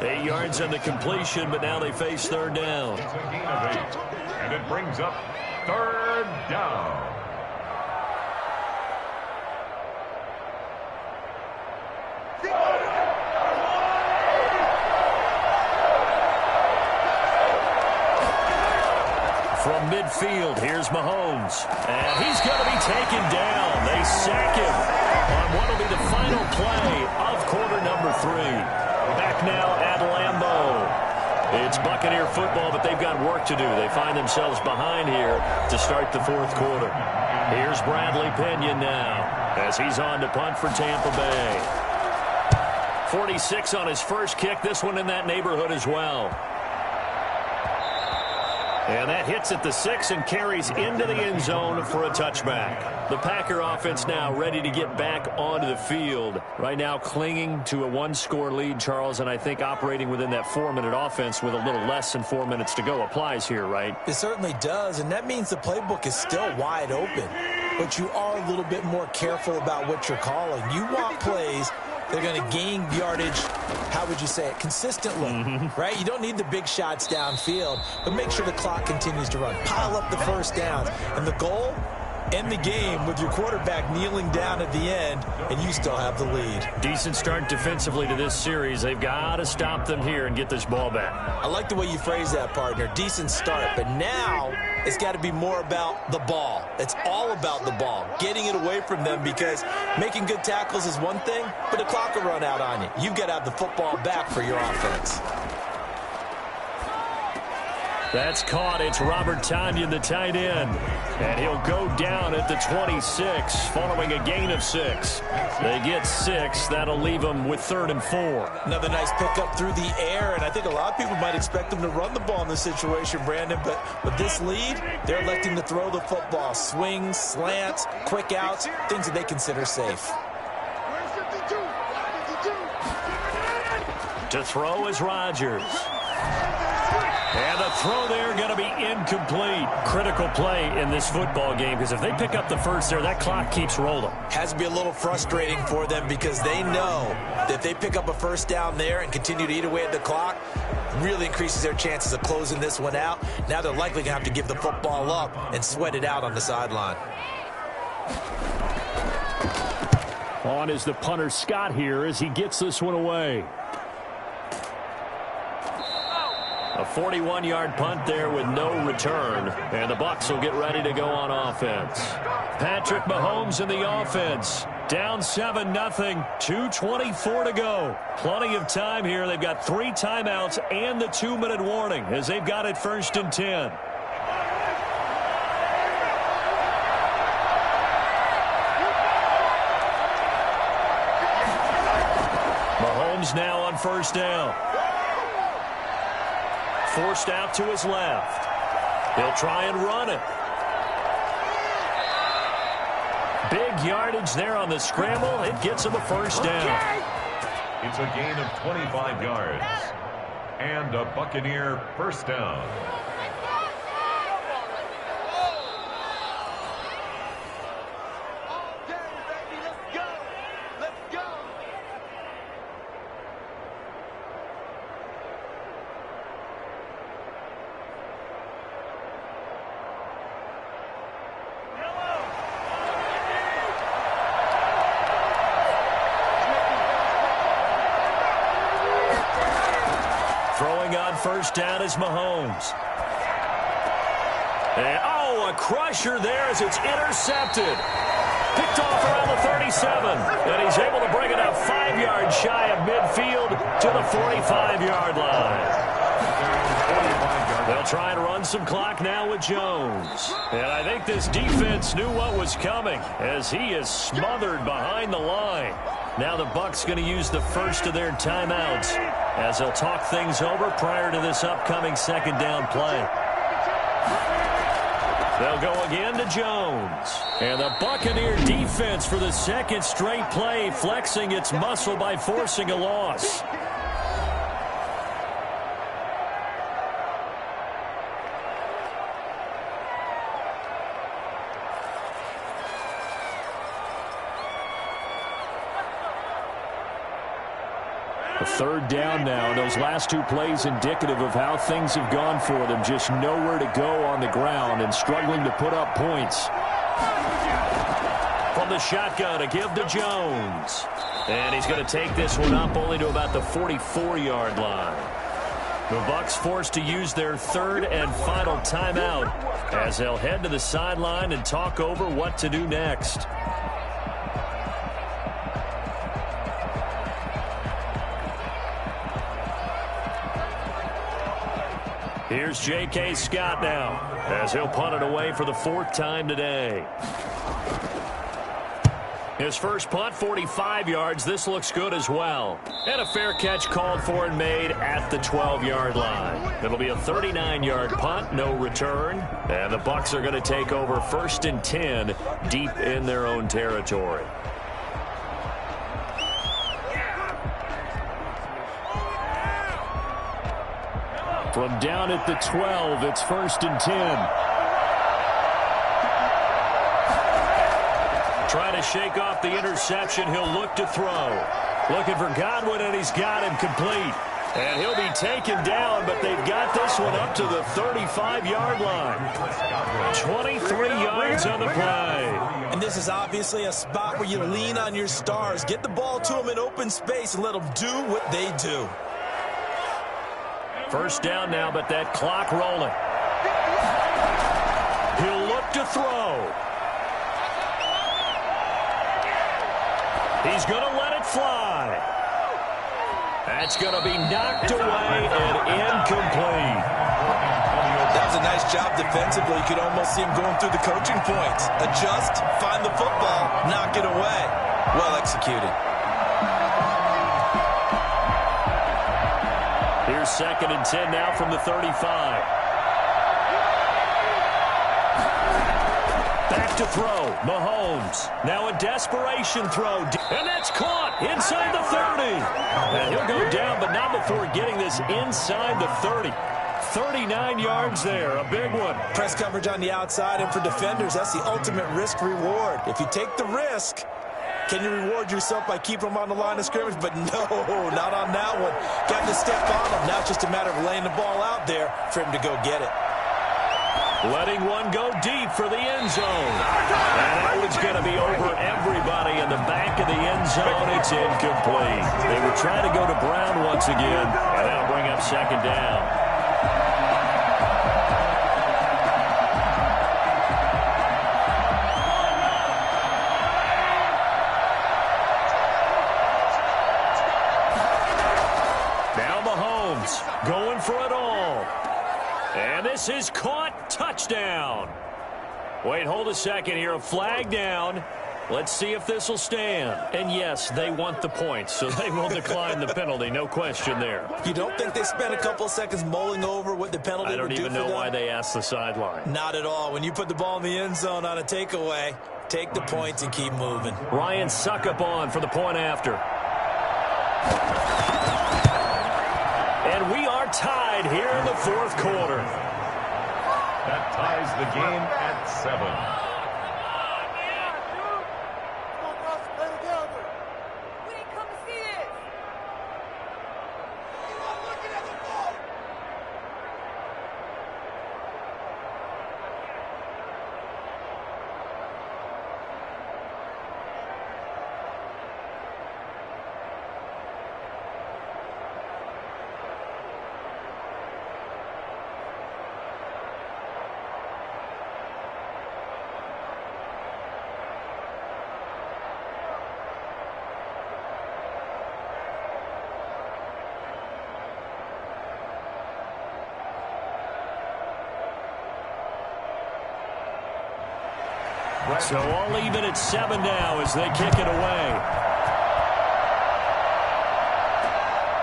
Speaker 9: 8 yards on the completion, but now they face 3rd down.
Speaker 11: It's a gain of 8, and it brings up 3rd down.
Speaker 9: From midfield, here's Mahomes. And he's going to be taken down. They sack him on what will be the final play of quarter number 3. Back now at Lambeau. It's Buccaneer football, but they've got work to do. They find themselves behind here to start the fourth quarter. Here's Bradley Pinion now as he's on to punt for Tampa Bay. 46 on his first kick. This one in that neighborhood as well. And that hits at the 6 and carries into the end zone for a touchback. The Packer offense now ready to get back onto the field. Right now clinging to a 1-score lead, Charles, and I think operating within that 4-minute offense with a little less than 4 minutes to go applies here, right?
Speaker 10: It certainly does, and that means the playbook is still wide open. But you are a little bit more careful about what you're calling. You want plays they're going to gain yardage, how would you say it, consistently, right? You don't need the big shots downfield, but make sure the clock continues to run. Pile up the first downs. And the goal, end the game with your quarterback kneeling down at the end, and you still have the lead.
Speaker 9: Decent start defensively to this series. They've got to stop them here and get this ball back.
Speaker 10: I like the way you phrase that, partner. Decent start, but now it's got to be more about the ball. It's all about the ball, getting it away from them, because making good tackles is one thing, but the clock will run out on you. You've got to have the football back for your offense.
Speaker 9: That's caught. It's Robert Tonyan, the tight end. And he'll go down at the 26 following a gain of 6. They get 6. That'll leave them with 3rd and 4.
Speaker 10: Another nice pickup through the air, and I think a lot of people might expect them to run the ball in this situation, Brandon, but with this lead, they're electing to throw the football. Swings, slants, quick outs, things that they consider safe.
Speaker 9: To throw is Rodgers. And the throw there going to be incomplete. Critical play in this football game, because if they pick up the first there, that clock keeps rolling.
Speaker 10: Has to be a little frustrating for them, because they know that if they pick up a first down there and continue to eat away at the clock, really increases their chances of closing this one out. Now they're likely going to have to give the football up and sweat it out on the sideline.
Speaker 9: On is the punter Scott here as he gets this one away. A 41-yard punt there with no return. And the Bucs will get ready to go on offense. Patrick Mahomes in the offense. Down 7-0. 2:24 to go. Plenty of time here. They've got 3 timeouts and the 2-minute warning as they've got it 1st and 10. Mahomes now on 1st down. Forced out to his left. He'll try and run it. Big yardage there on the scramble. It gets him a 1st down.
Speaker 11: It's a gain of 25 yards. And a Buccaneer 1st down.
Speaker 9: On 1st down is Mahomes. And, a crusher there as it's intercepted. Picked off around the 37. And he's able to bring it up 5 yards shy of midfield to the 45-yard line. They'll try and run some clock now with Jones. And I think this defense knew what was coming as he is smothered behind the line. Now the Bucs going to use the first of their timeouts as they'll talk things over prior to this upcoming 2nd down play. They'll go again to Jones. And the Buccaneer defense for the 2nd straight play flexing its muscle by forcing a loss. A 3rd down now. Those last 2 plays indicative of how things have gone for them. Just nowhere to go on the ground and struggling to put up points. From the shotgun, a give to Jones. And he's going to take this one up only to about the 44-yard line. The Bucs forced to use their third and final timeout as they'll head to the sideline and talk over what to do next. Here's J.K. Scott now as he'll punt it away for the fourth time today. His first punt, 45 yards. This looks good as well. And a fair catch called for and made at the 12-yard line. It'll be a 39-yard punt, no return. And the Bucs are going to take over 1st and 10 deep in their own territory. From down at the 12, it's 1st and 10. Trying to shake off the interception. He'll look to throw. Looking for Godwin, and he's got him complete. And he'll be taken down, but they've got this one up to the 35-yard line. 23 yards on the play.
Speaker 10: And this is obviously a spot where you lean on your stars. Get the ball to them in open space and let them do what they do.
Speaker 9: First down now, but that clock rolling. He'll look to throw. He's going to let it fly. That's going to be knocked away and incomplete.
Speaker 10: That was a nice job defensively. You could almost see him going through the coaching points. Adjust, find the football, knock it away. Well executed.
Speaker 9: Here's 2nd and 10 now from the 35. Back to throw. Mahomes. Now a desperation throw. And that's caught inside the 30. And he'll go down, but not before getting this inside the 30. 39 yards there. A big one.
Speaker 10: Press coverage on the outside, and for defenders, that's the ultimate risk reward. If you take the risk, can you reward yourself by keeping them on the line of scrimmage? But no, not on that one. Got to step on them. Now it's just a matter of laying the ball out there for him to go get it.
Speaker 9: Letting one go deep for the end zone. And that one's going to be over everybody in the back of the end zone. It's incomplete. They were trying to go to Brown once again, and that'll bring up 2nd down. Now Mahomes going for it all. And this is caught. Touchdown. Wait, hold a second here. A flag down. Let's see if this will stand. And yes, they want the points, so they will decline the penalty. No question there.
Speaker 10: You don't think they spent a couple of seconds mulling over what the penalty would do for them?
Speaker 9: I don't even know why they asked the sideline.
Speaker 10: Not at all. When you put the ball in the end zone on a takeaway, take the points and keep moving.
Speaker 9: Ryan Suckup on for the point after. And we are tied here in the 4th quarter.
Speaker 11: That ties the game at 7.
Speaker 9: So all even at 7 now as they kick it away.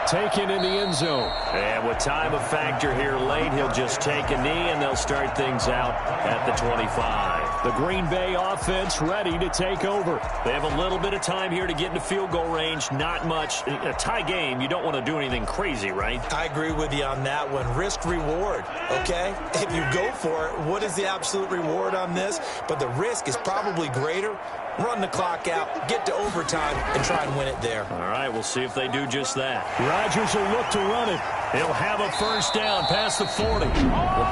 Speaker 9: Taken in the end zone. And with time a factor here late, he'll just take a knee and they'll start things out at the 25. The Green Bay offense ready to take over. They have a little bit of time here to get into field goal range. Not much. A tie game, you don't want to do anything crazy, right?
Speaker 10: I agree with you on that one. Risk reward, okay? If you go for it, what is the absolute reward on this? But the risk is probably greater. Run the clock out, get to overtime, and try and win it there.
Speaker 9: All right, we'll see if they do just that. Rodgers will look to run it. He'll have a first down past the 40. The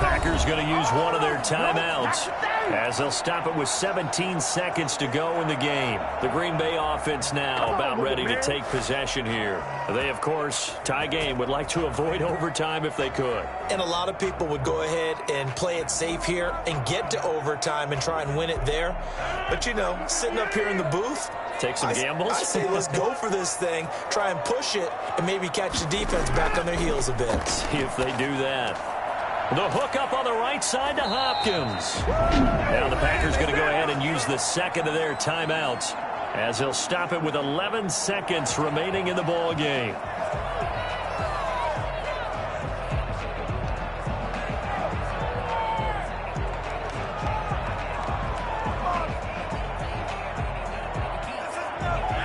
Speaker 9: Packers going to use one of their timeouts. As they'll stop it with 17 seconds to go in the game. The Green Bay offense now about ready to take possession here. They, of course, tie game, would like to avoid overtime if they could.
Speaker 10: And a lot of people would go ahead and play it safe here and get to overtime and try and win it there. But, you know, sitting up here in the booth,
Speaker 9: take some gambles?
Speaker 10: I say let's go for this thing, try and push it, and maybe catch the defense back on their heels a bit.
Speaker 9: See if they do that. The hook up on the right side to Hopkins. Now the Packers going to go ahead and use the second of their timeouts as they'll stop it with 11 seconds remaining in the ball game.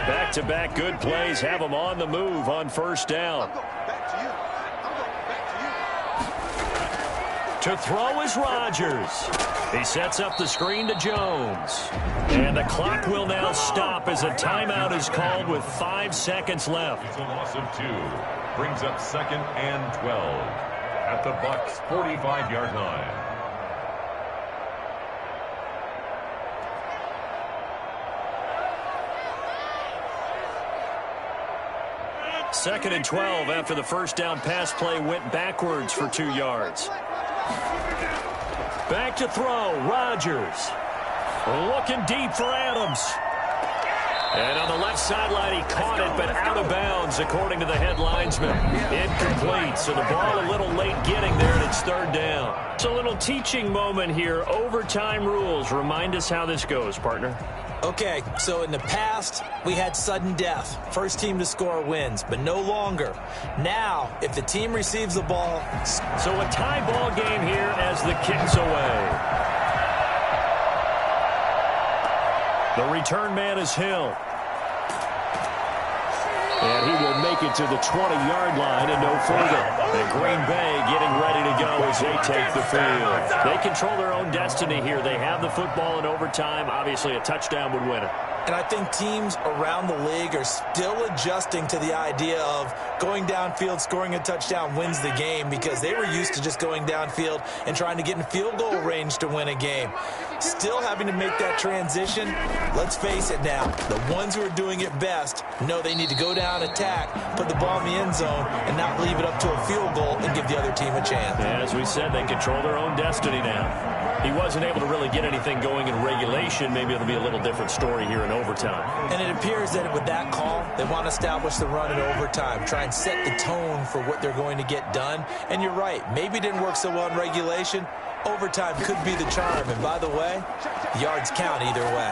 Speaker 9: Back-to-back good plays have them on the move on first down. To throw is Rodgers. He sets up the screen to Jones. And the clock will now stop as a timeout is called with 5 seconds left.
Speaker 11: It's a loss of 2. Brings up 2nd and 12 at the Bucs' 45-yard line.
Speaker 9: Second and 12 after the first down pass play went backwards for 2 yards. Back to throw, Rodgers. Looking deep for Adams. And on the left sideline, he caught it, but out of bounds, according to the head linesman. Incomplete, so the ball a little late getting there, and it's third down. It's a little teaching moment here. Overtime rules. Remind us how this goes, partner.
Speaker 10: Okay, so in the past, we had sudden death. First team to score wins, but no longer. Now, if the team receives the ball...
Speaker 9: So a tie ball game here as the kick's away. The return man is Hill. And he will make it to the 20-yard line and no further. And Green Bay getting ready to go as they take the field. They control their own destiny here. They have the football in overtime. Obviously, a touchdown would win it.
Speaker 10: And I think teams around the league are still adjusting to the idea of going downfield, scoring a touchdown wins the game, because they were used to just going downfield and trying to get in field goal range to win a game. Still having to make that transition. Let's face it now, the ones who are doing it best know they need to go down, attack, put the ball in the end zone, and not leave it up to a field goal and give the other team a chance.
Speaker 9: As we said, they control their own destiny now. He wasn't able to really get anything going in regulation. Maybe it'll be a little different story here in overtime.
Speaker 10: And it appears that with that call, they want to establish the run in overtime, try and set the tone for what they're going to get done. And you're right, maybe it didn't work so well in regulation. Overtime could be the charm. And by the way, yards count either way.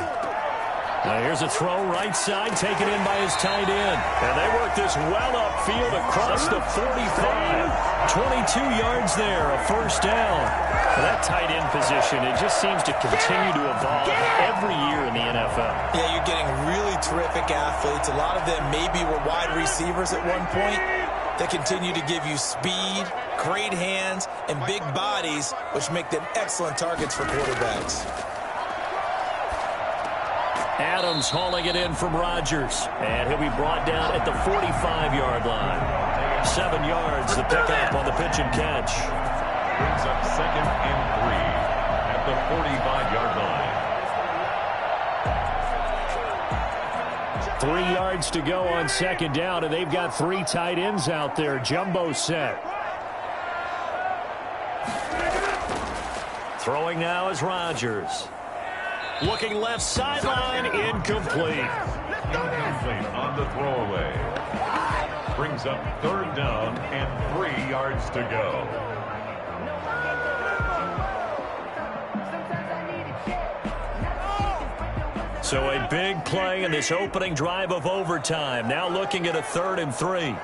Speaker 9: Now here's a throw right side, taken in by his tight end. And they work this well upfield across the 45. 22 yards there, a first down. That tight end position, it just seems to continue to evolve every year in the NFL.
Speaker 10: Yeah, you're getting really terrific athletes. A lot of them maybe were wide receivers at one point. They continue to give you speed, great hands, and big bodies, which make them excellent targets for quarterbacks.
Speaker 9: Adams hauling it in from Rodgers. And he'll be brought down at the 45-yard line. 7 yards, the pickup on the pitch and catch.
Speaker 11: Brings up 2nd and 3 at the 45-yard line.
Speaker 9: 3 yards to go on second down, and they've got 3 tight ends out there. Jumbo set. Throwing now is Rodgers. Looking left sideline, incomplete.
Speaker 11: Incomplete on the throwaway. Brings up 3rd down and 3 yards to go.
Speaker 9: So a big play in this opening drive of overtime. Now looking at a 3rd and 3.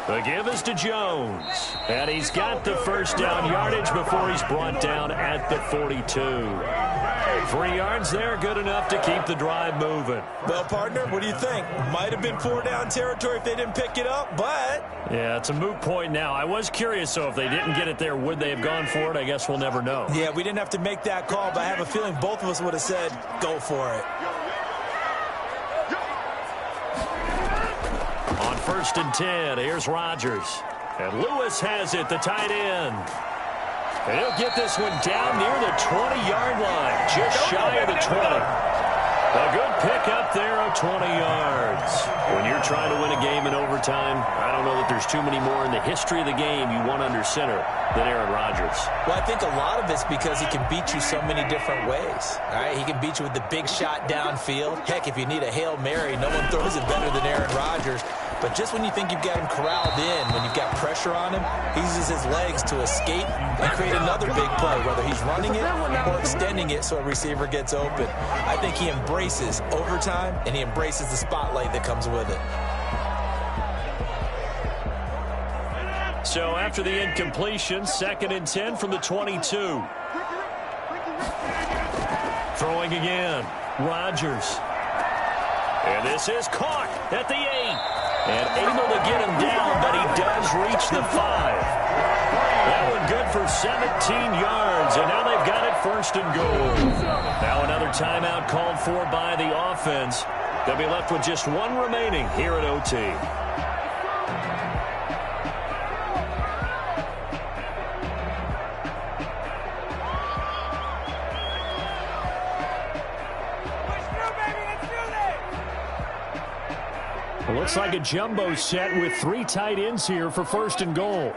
Speaker 9: The give is to Jones. And he's got the first down yardage before he's brought down at the 42. 3 yards there, good enough to keep the drive moving.
Speaker 10: Well, partner, what do you think? Might have been 4 down territory if they didn't pick it up, but...
Speaker 9: Yeah, it's a moot point now. I was curious, so if they didn't get it there, would they have gone for it? I guess we'll never know.
Speaker 10: Yeah, we didn't have to make that call, but I have a feeling both of us would have said, go for it.
Speaker 9: On 1st and 10, here's Rodgers. And Lewis has it, the tight end. And he'll get this one down near the 20-yard line, just shy of the 20. A good pickup there of 20 yards. When you're trying to win a game in overtime, I don't know that there's too many more in the history of the game you want under center than Aaron Rodgers.
Speaker 10: Well, I think a lot of it's because he can beat you so many different ways. All right, he can beat you with the big shot downfield. Heck, if you need a Hail Mary, no one throws it better than Aaron Rodgers. But just when you think you've got him corralled in, when you've got pressure on him, he uses his legs to escape and create another big play, whether he's running it or extending it so a receiver gets open. I think he embraces overtime, and he embraces the spotlight that comes with it.
Speaker 9: So after the incompletion, 2nd and 10 from the 22. Throwing again, Rodgers. And this is caught at the 8. And able to get him down, but he does reach the 5. That one good for 17 yards, and now they've got it 1st and goal. Now another timeout called for by the offense. They'll be left with just one remaining here at OT. Looks like a jumbo set with 3 tight ends here for 1st and goal.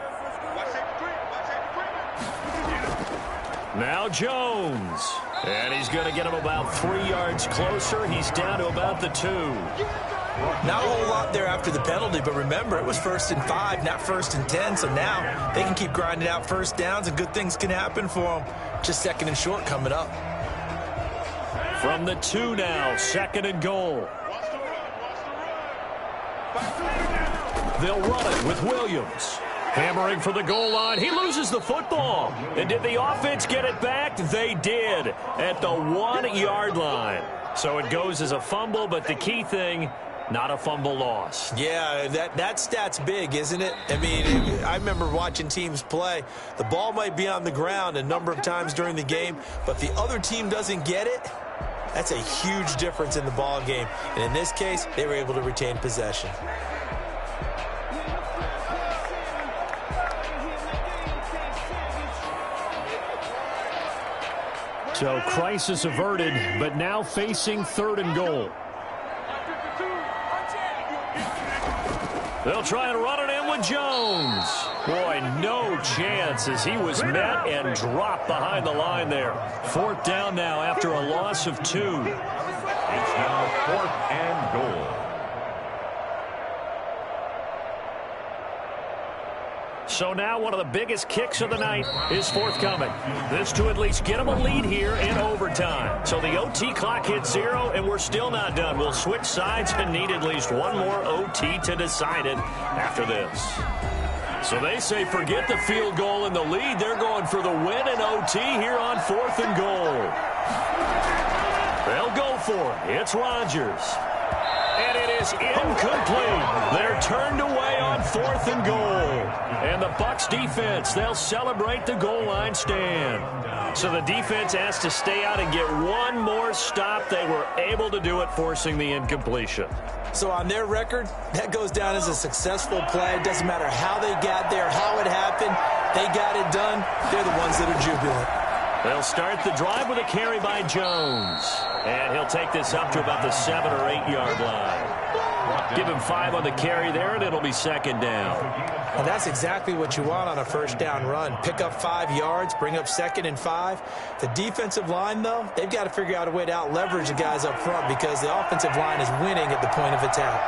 Speaker 9: Now Jones. And he's going to get him about 3 yards closer. He's down to about the 2.
Speaker 10: Not a whole lot there after the penalty, but remember, it was 1st and 5, not 1st and 10. So now they can keep grinding out first downs, and good things can happen for them. Just 2nd and short coming up.
Speaker 9: From the 2 now, 2nd and goal. They'll run it with Williams. Hammering for the goal line. He loses the football. And did the offense get it back? They did at the 1-yard line. So it goes as a fumble, but the key thing, not a fumble loss.
Speaker 10: Yeah, that stat's big, isn't it? I mean, I remember watching teams play. The ball might be on the ground a number of times during the game, but if the other team doesn't get it, that's a huge difference in the ball game. And in this case, they were able to retain possession.
Speaker 9: So crisis averted, but now facing 3rd and goal. They'll try and run it in with Jones. Boy, no chance as he was met and dropped behind the line there. 4th down now after a loss of 2.
Speaker 11: It's now 4th and goal.
Speaker 9: So now one of the biggest kicks of the night is forthcoming. This to at least get them a lead here in overtime. So the OT clock hits 0, and we're still not done. We'll switch sides and need at least one more OT to decide it after this. So they say forget the field goal and the lead. They're going for the win in OT here on 4th and goal. They'll go for it. It's Rodgers. And it is incomplete. They're turned away on 4th and goal. And the Bucs defense, they'll celebrate the goal line stand. So the defense has to stay out and get one more stop. They were able to do it, forcing the incompletion.
Speaker 10: So on their record, that goes down as a successful play. It doesn't matter how they got there, how it happened. They got it done. They're the ones that are jubilant.
Speaker 9: They'll start the drive with a carry by Jones. And he'll take this up to about the 7 or 8 yard line. Give him 5 on the carry there, and it'll be 2nd down.
Speaker 10: And that's exactly what you want on a 1st down run. Pick up 5 yards, bring up 2nd and 5. The defensive line, though, they've got to figure out a way to out-leverage the guys up front because the offensive line is winning at the point of attack.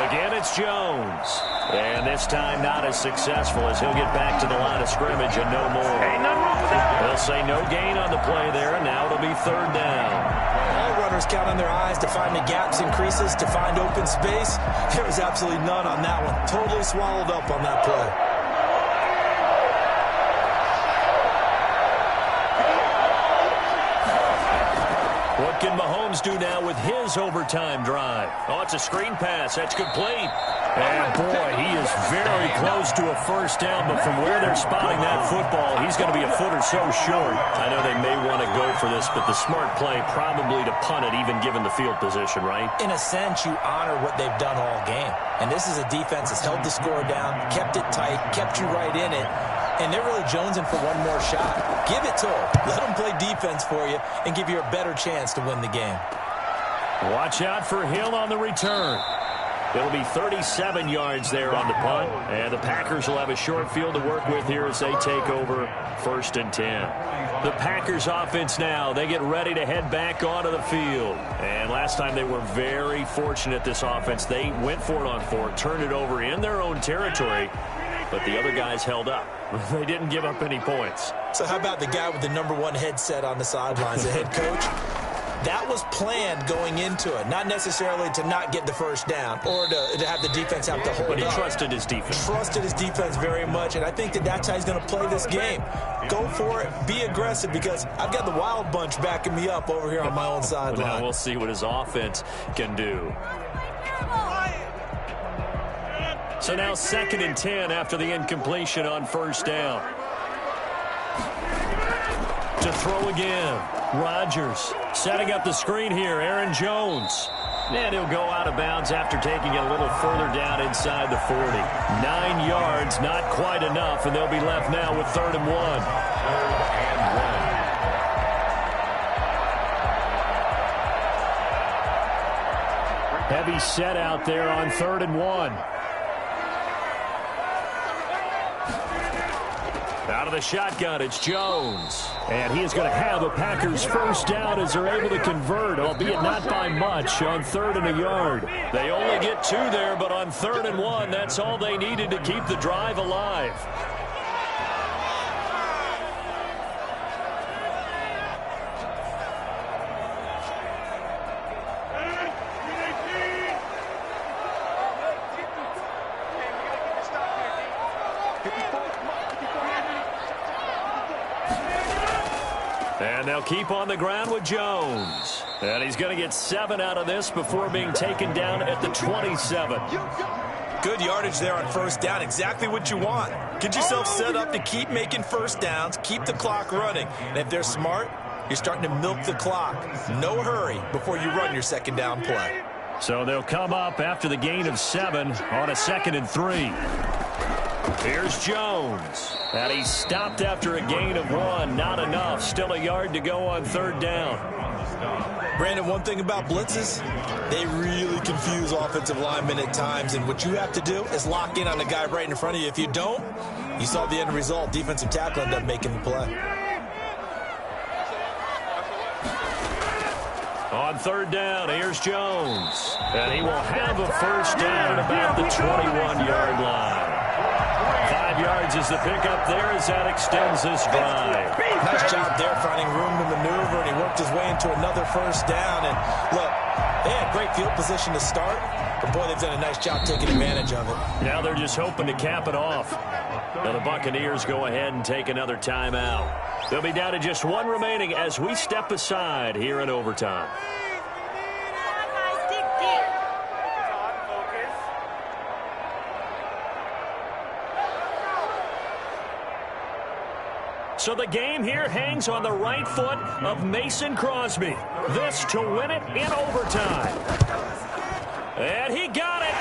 Speaker 9: Again, it's Jones. And this time not as successful as he'll get back to the line of scrimmage and no more.
Speaker 12: Ain't nothing wrong with that.
Speaker 9: They'll say no gain on the play there, and now it'll be 3rd down.
Speaker 10: All runners count on their eyes to find the gaps and creases, to find open space. There was absolutely none on that one. Totally swallowed up on that play.
Speaker 9: What can Mahomes do now with his overtime drive? Oh, it's a screen pass. That's complete. And boy, he is very close to a first down, but from where they're spotting that football, he's going to be a foot or so short. I know they may want to go for this, but the smart play probably to punt it, even given the field position, right?
Speaker 10: In a sense, you honor what they've done all game. And this is a defense that's held the score down, kept it tight, kept you right in it, and they're really jonesing for one more shot. Give it to them. Let them play defense for you and give you a better chance to win the game.
Speaker 9: Watch out for Hill on the return. It'll be 37 yards there on the punt, and the Packers will have a short field to work with here as they take over 1st and 10. The Packers offense now, they get ready to head back onto the field. And last time they were very fortunate, this offense. They went for it on 4, turned it over in their own territory, but the other guys held up. They didn't give up any points.
Speaker 10: So how about the guy with the #1 headset on the sidelines, the head coach? That was planned going into it, not necessarily to not get the first down or to have the defense have to hold
Speaker 9: But he
Speaker 10: up.
Speaker 9: trusted his defense.
Speaker 10: Trusted his defense very much, and I think that's how he's going to play this game. Go for it, be aggressive, because I've got the Wild Bunch backing me up over here on my own sideline.
Speaker 9: Now we'll see what his offense can do. So now 2nd and 10 after the incompletion on first down. To throw again. Rodgers setting up the screen here. Aaron Jones. And he'll go out of bounds after taking it a little further down inside the 40. 9 yards, not quite enough, and they'll be left now with 3rd and 1.
Speaker 11: 3rd and 1.
Speaker 9: Heavy set out there on 3rd and 1. Out of the shotgun, it's Jones. And he is going to have a Packers first down as they're able to convert, albeit not by much, on 3rd and a yard. They only get 2 there, but on 3rd and 1, that's all they needed to keep the drive alive. And they'll keep on the ground with Jones. And he's going to get 7 out of this before being taken down at the 27.
Speaker 10: Good yardage there on first down. Exactly what you want. Get yourself set up to keep making first downs, keep the clock running. And if they're smart, you're starting to milk the clock. No hurry before you run your second down play.
Speaker 9: So they'll come up after the gain of 7 on a 2nd and 3. Here's Jones. And he stopped after a gain of 1. Not enough. Still a yard to go on 3rd down.
Speaker 10: Brandon, one thing about blitzes, they really confuse offensive linemen at times. And what you have to do is lock in on the guy right in front of you. If you don't, you saw the end result. Defensive tackle ended up making the play.
Speaker 9: On 3rd down, here's Jones. And he will have a first down at about the 21-yard line. 5 yards is the pickup there as that extends this drive.
Speaker 10: Nice job there finding room to maneuver, and he worked his way into another first down. And look, they had great field position to start, but boy, they've done a nice job taking advantage of it.
Speaker 9: Now they're just hoping to cap it off. Now the Buccaneers go ahead and take another timeout. They'll be down to just 1 remaining as we step aside here in overtime. So the game here hangs on the right foot of Mason Crosby. This to win it in overtime. And he got it.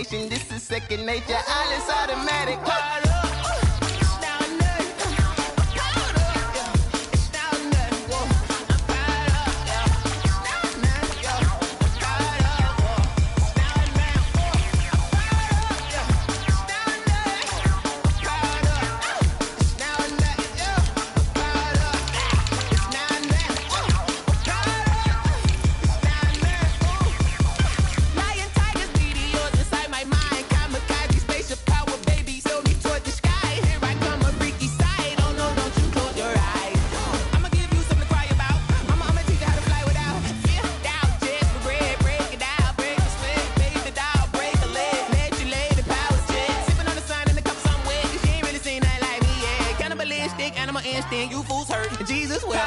Speaker 6: This is second nature. Alice automatic. I'ma stand you fools hurt. Jesus will.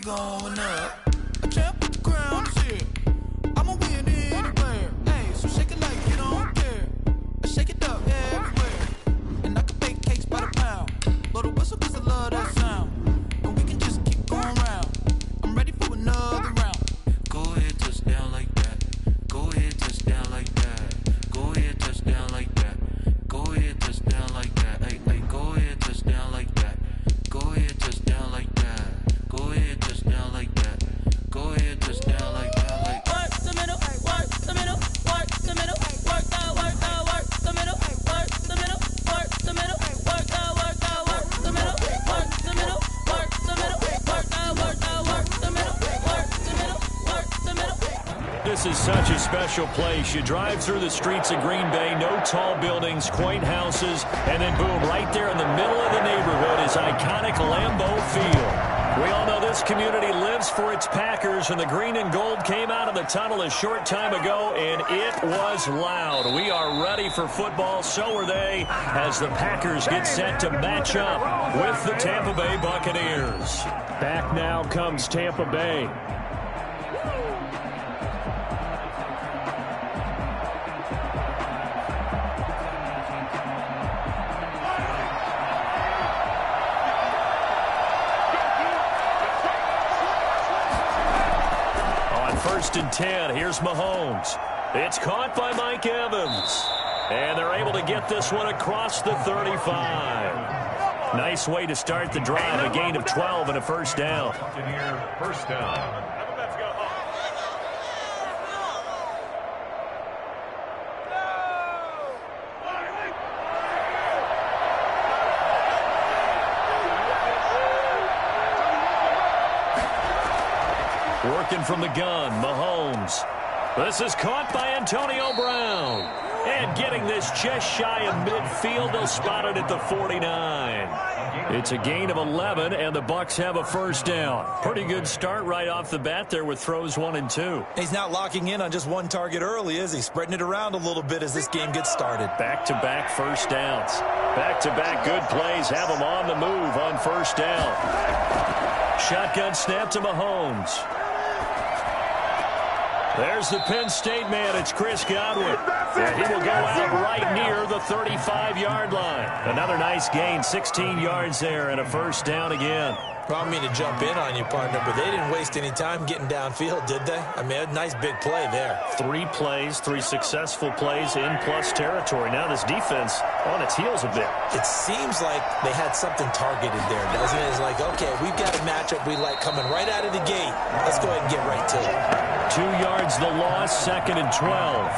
Speaker 5: Going up, a champ with the crown is here. I'ma win anywhere. Hey, so shake it like you don't care. Shake it up everywhere. And I can bake cakes by the pound. Blow the whistle 'cause I love that sound. And we can just keep going round. I'm ready for another round. Go ahead, touch down like that. Go ahead, touch down like that. Go ahead, touch down like that. Go ahead, touch down like that. Hey, hey, go ahead, touch down like that. Go ahead, touch down like that. Go ahead, touch down like that. Go ahead, touch down like that. Like
Speaker 13: work the middle, work the middle, work the middle, work the middle, work the middle, work the middle, work the middle, work the middle, work the middle, work the middle, work the middle, work the middle.
Speaker 9: This is such a special place. You drive through the streets of Green Bay, no tall buildings, quaint houses, and then boom, right there in the middle of the neighborhood is iconic Lambeau Field. We all know this community lives for its Packers, and the green and gold came out of the tunnel a short time ago, and it was loud. We are ready for football. So are they, as the Packers get set to match up with the Tampa Bay Buccaneers. Back now comes Tampa Bay. First and 10. Here's Mahomes. It's caught by Mike Evans. And they're able to get this one across the 35. Nice way to start the drive. A gain of 12 and a first down.
Speaker 11: First down.
Speaker 9: Working from the gun, Mahomes. This is caught by Antonio Brown. And getting this just shy of midfield, they'll spot it at the 49. It's a gain of 11, and the Bucs have a first down. Pretty good start right off the bat there with throws 1 and 2.
Speaker 10: He's not locking in on just one target early, is he? Spreading it around a little bit as this game gets started.
Speaker 9: Back-to-back first downs. Back-to-back good plays have them on the move on first down. Shotgun snap to Mahomes. There's the Penn State man. It's Chris Godwin. And he will go out right near the 35-yard line. Another nice gain, 16 yards there, and a first down again.
Speaker 10: Well, I mean to jump in on you, partner, but they didn't waste any time getting downfield, did they? I mean, a nice big play there.
Speaker 9: 3 plays, 3 successful plays in plus territory. Now this defense on its heels a bit.
Speaker 10: It seems like they had something targeted there, doesn't it? It's like, okay, we've got a matchup we like coming right out of the gate. Let's go ahead and get right to it.
Speaker 9: 2 yards the loss, 2nd and 12.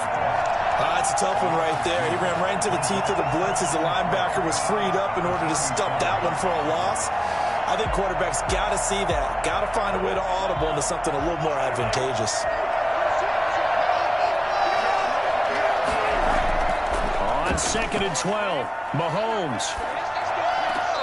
Speaker 10: That's a tough one right there. He ran right into the teeth of the blitz as the linebacker was freed up in order to stop that one for a loss. I think quarterbacks got to see that. Got to find a way to audible into something a little more advantageous.
Speaker 9: On 2nd and 12, Mahomes.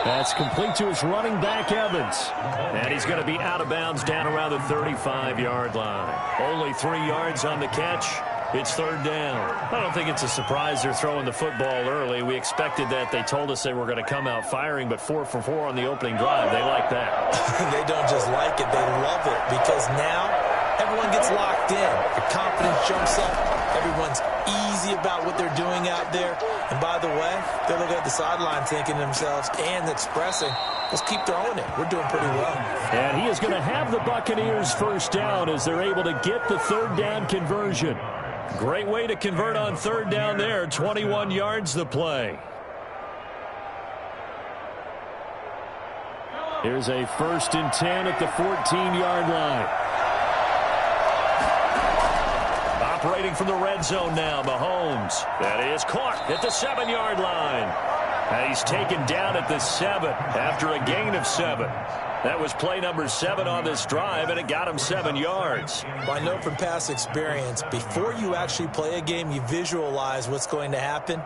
Speaker 9: That's complete to his running back, Evans. And he's going to be out of bounds down around the 35-yard line. Only 3 yards on the catch. It's 3rd down. I don't think it's a surprise they're throwing the football early. We expected that. They told us they were going to come out firing, but 4 for 4 on the opening drive. They like that.
Speaker 10: They don't just like it. They love it because now everyone gets locked in. The confidence jumps up. Everyone's easy about what they're doing out there. And by the way, they're looking at the sideline thinking to themselves and expressing, let's keep throwing it. We're doing pretty well.
Speaker 9: And he is going to have the Buccaneers first down as they're able to get the 3rd down conversion. Great way to convert on 3rd down there. 21 yards the play. Here's a 1st and 10 at the 14-yard line. Operating from the red zone now, Mahomes. That is caught at the 7-yard line. And he's taken down at the 7 after a gain of 7. That was play number 7 on this drive, and it got him 7 yards.
Speaker 10: Well, I know from past experience, before you actually play a game, you visualize what's going to happen.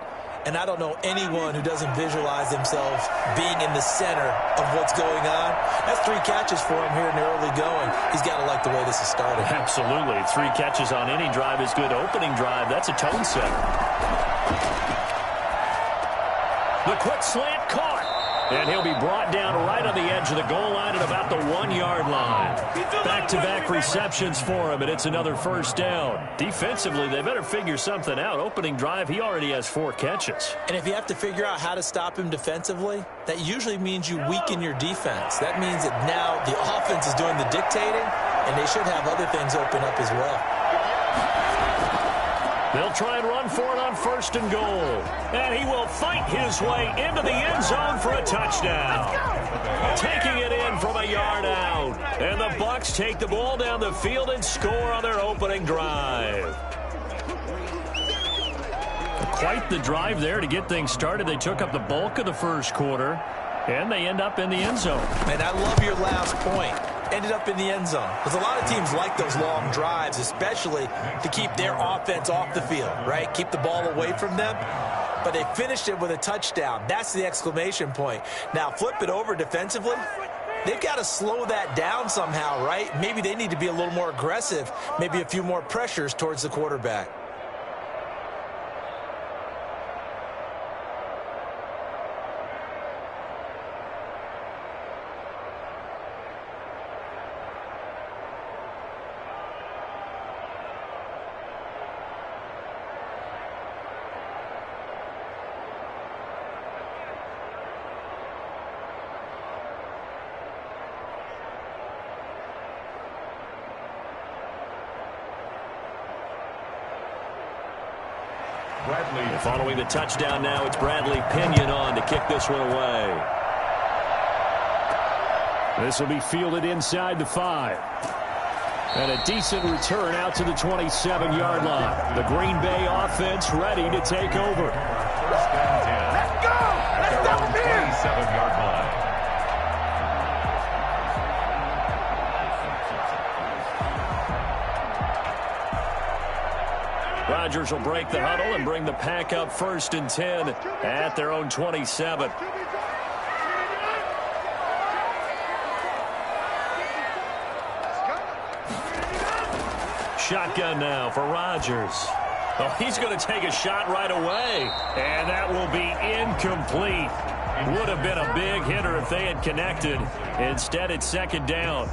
Speaker 10: And I don't know anyone who doesn't visualize themselves being in the center of what's going on. That's 3 catches for him here in the early going. He's got to like the way this is started.
Speaker 9: Absolutely. 3 catches on any drive is good. Opening drive, that's a tone setter. The quick slant caught. And he'll be brought down right on the edge of the goal line at about the 1-yard line. Back-to-back receptions for him, and it's another 1st down. Defensively, they better figure something out. Opening drive, he already has 4 catches.
Speaker 10: And if you have to figure out how to stop him defensively, that usually means you weaken your defense. That means that now the offense is doing the dictating, and they should have other things open up as well.
Speaker 9: They'll try and run for it on 1st and goal. And he will fight his way into the end zone for a touchdown. Taking it in from a yard out. And the Bucs take the ball down the field and score on their opening drive. Quite the drive there to get things started. They took up the bulk of the 1st quarter. And they end up in the end zone.
Speaker 10: And I love your last point. Ended up in the end zone. Because a lot of teams like those long drives, especially to keep their offense off the field, right? Keep the ball away from them. But they finished it with a touchdown. That's the exclamation point. Now, flip it over defensively. They've got to slow that down somehow, right? Maybe they need to be a little more aggressive. Maybe a few more pressures towards the quarterback.
Speaker 9: Bradley. Following the touchdown now, it's Bradley Pinion on to kick this one away. This will be fielded inside the 5. And a decent return out to the 27-yard line. The Green Bay offense ready to take over.
Speaker 11: Let's go! Let's stop him here! 27-yard line.
Speaker 9: Rodgers will break the huddle and bring the pack up 1st and 10 at their own 27. Shotgun now for Rodgers. Oh, he's going to take a shot right away. And that will be incomplete. Would have been a big hitter if they had connected. Instead, it's 2nd down.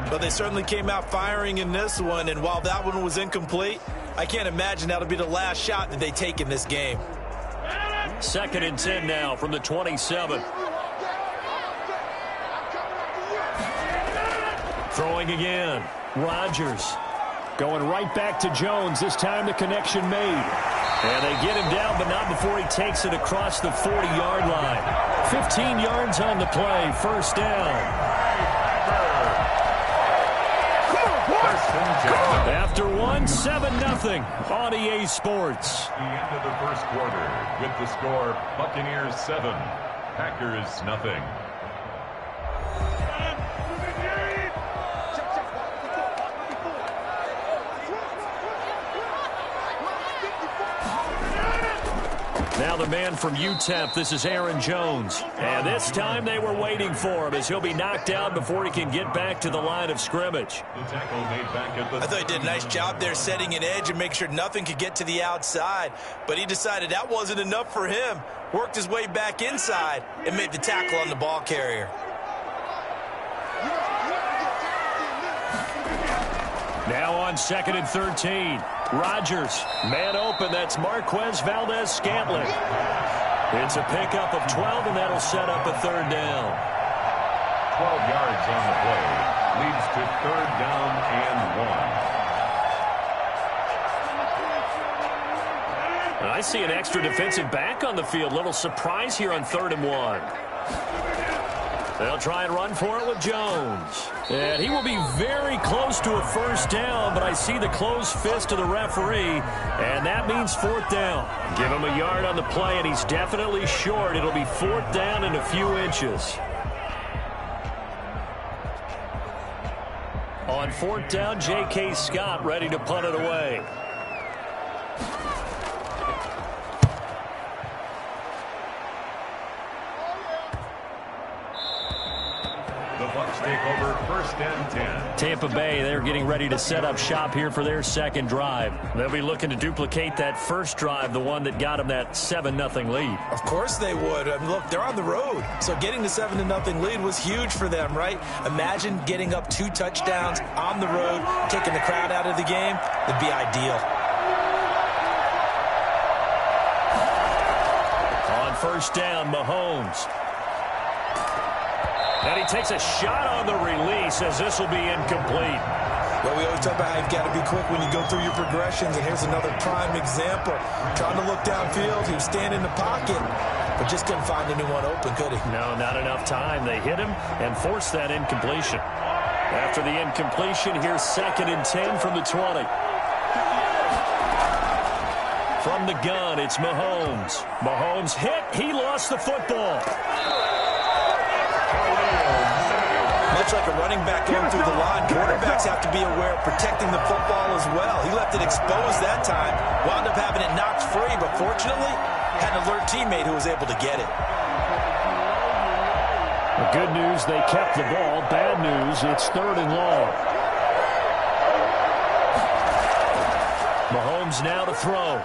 Speaker 10: But they certainly came out firing in this one. And while that one was incomplete, I can't imagine that'll be the last shot that they take in this game.
Speaker 9: 2nd and 10 now from the 27. Throwing again. Rodgers going right back to Jones. This time the connection made. And they get him down, but not before he takes it across the 40-yard line. 15 yards on the play. 1st down.
Speaker 12: Come on, boy!
Speaker 9: After one, 7-0 on EA Sports.
Speaker 11: The end of the first quarter with the score Buccaneers 7, Packers 0.
Speaker 9: Now the man from UTEP, this is Aaron Jones. And this time they were waiting for him as he'll be knocked down before he can get back to the line of scrimmage.
Speaker 10: I thought he did a nice job there setting an edge and make sure nothing could get to the outside. But he decided that wasn't enough for him. Worked his way back inside and made the tackle on the ball carrier.
Speaker 9: Now on 2nd and 13. Rodgers, man open, that's Marquez Valdes-Scantling. It's a pickup of 12, and that'll set up a 3rd down.
Speaker 11: 12 yards on the play, leads to 3rd down and 1.
Speaker 9: I see an extra defensive back on the field. Little surprise here on 3rd and 1. They'll try and run for it with Jones. And he will be very close to a 1st down, but I see the closed fist of the referee, and that means 4th down. Give him a yard on the play, and he's definitely short. It'll be 4th down and a few inches. On 4th down, J.K. Scott ready to punt it away.
Speaker 11: Take over 1st and 10.
Speaker 9: Tampa Bay, they're getting ready to set up shop here for their 2nd drive. They'll be looking to duplicate that 1st drive, the one that got them that 7-0 lead.
Speaker 10: Of course they would. I mean, look, they're on the road. So getting the 7-0 lead was huge for them, right? Imagine getting up 2 touchdowns on the road, taking the crowd out of the game. It'd be ideal.
Speaker 9: On 1st down, Mahomes. And he takes a shot on the release as this will be incomplete.
Speaker 10: Well, we always talk about how you've got to be quick when you go through your progressions, and here's another prime example. Trying to look downfield, he was standing in the pocket, but just couldn't find anyone open, could he?
Speaker 9: No, not enough time. They hit him and forced that incompletion. After the incompletion, here's 2nd and 10 from the 20. From the gun, it's Mahomes. Mahomes hit. He lost the football.
Speaker 10: Much like a running back going through the line, quarterbacks have to be aware of protecting the football as well. He left it exposed that time, wound up having it knocked free, but fortunately, had an alert teammate who was able to get it.
Speaker 9: The good news, they kept the ball. Bad news, it's 3rd and long. Mahomes now to throw.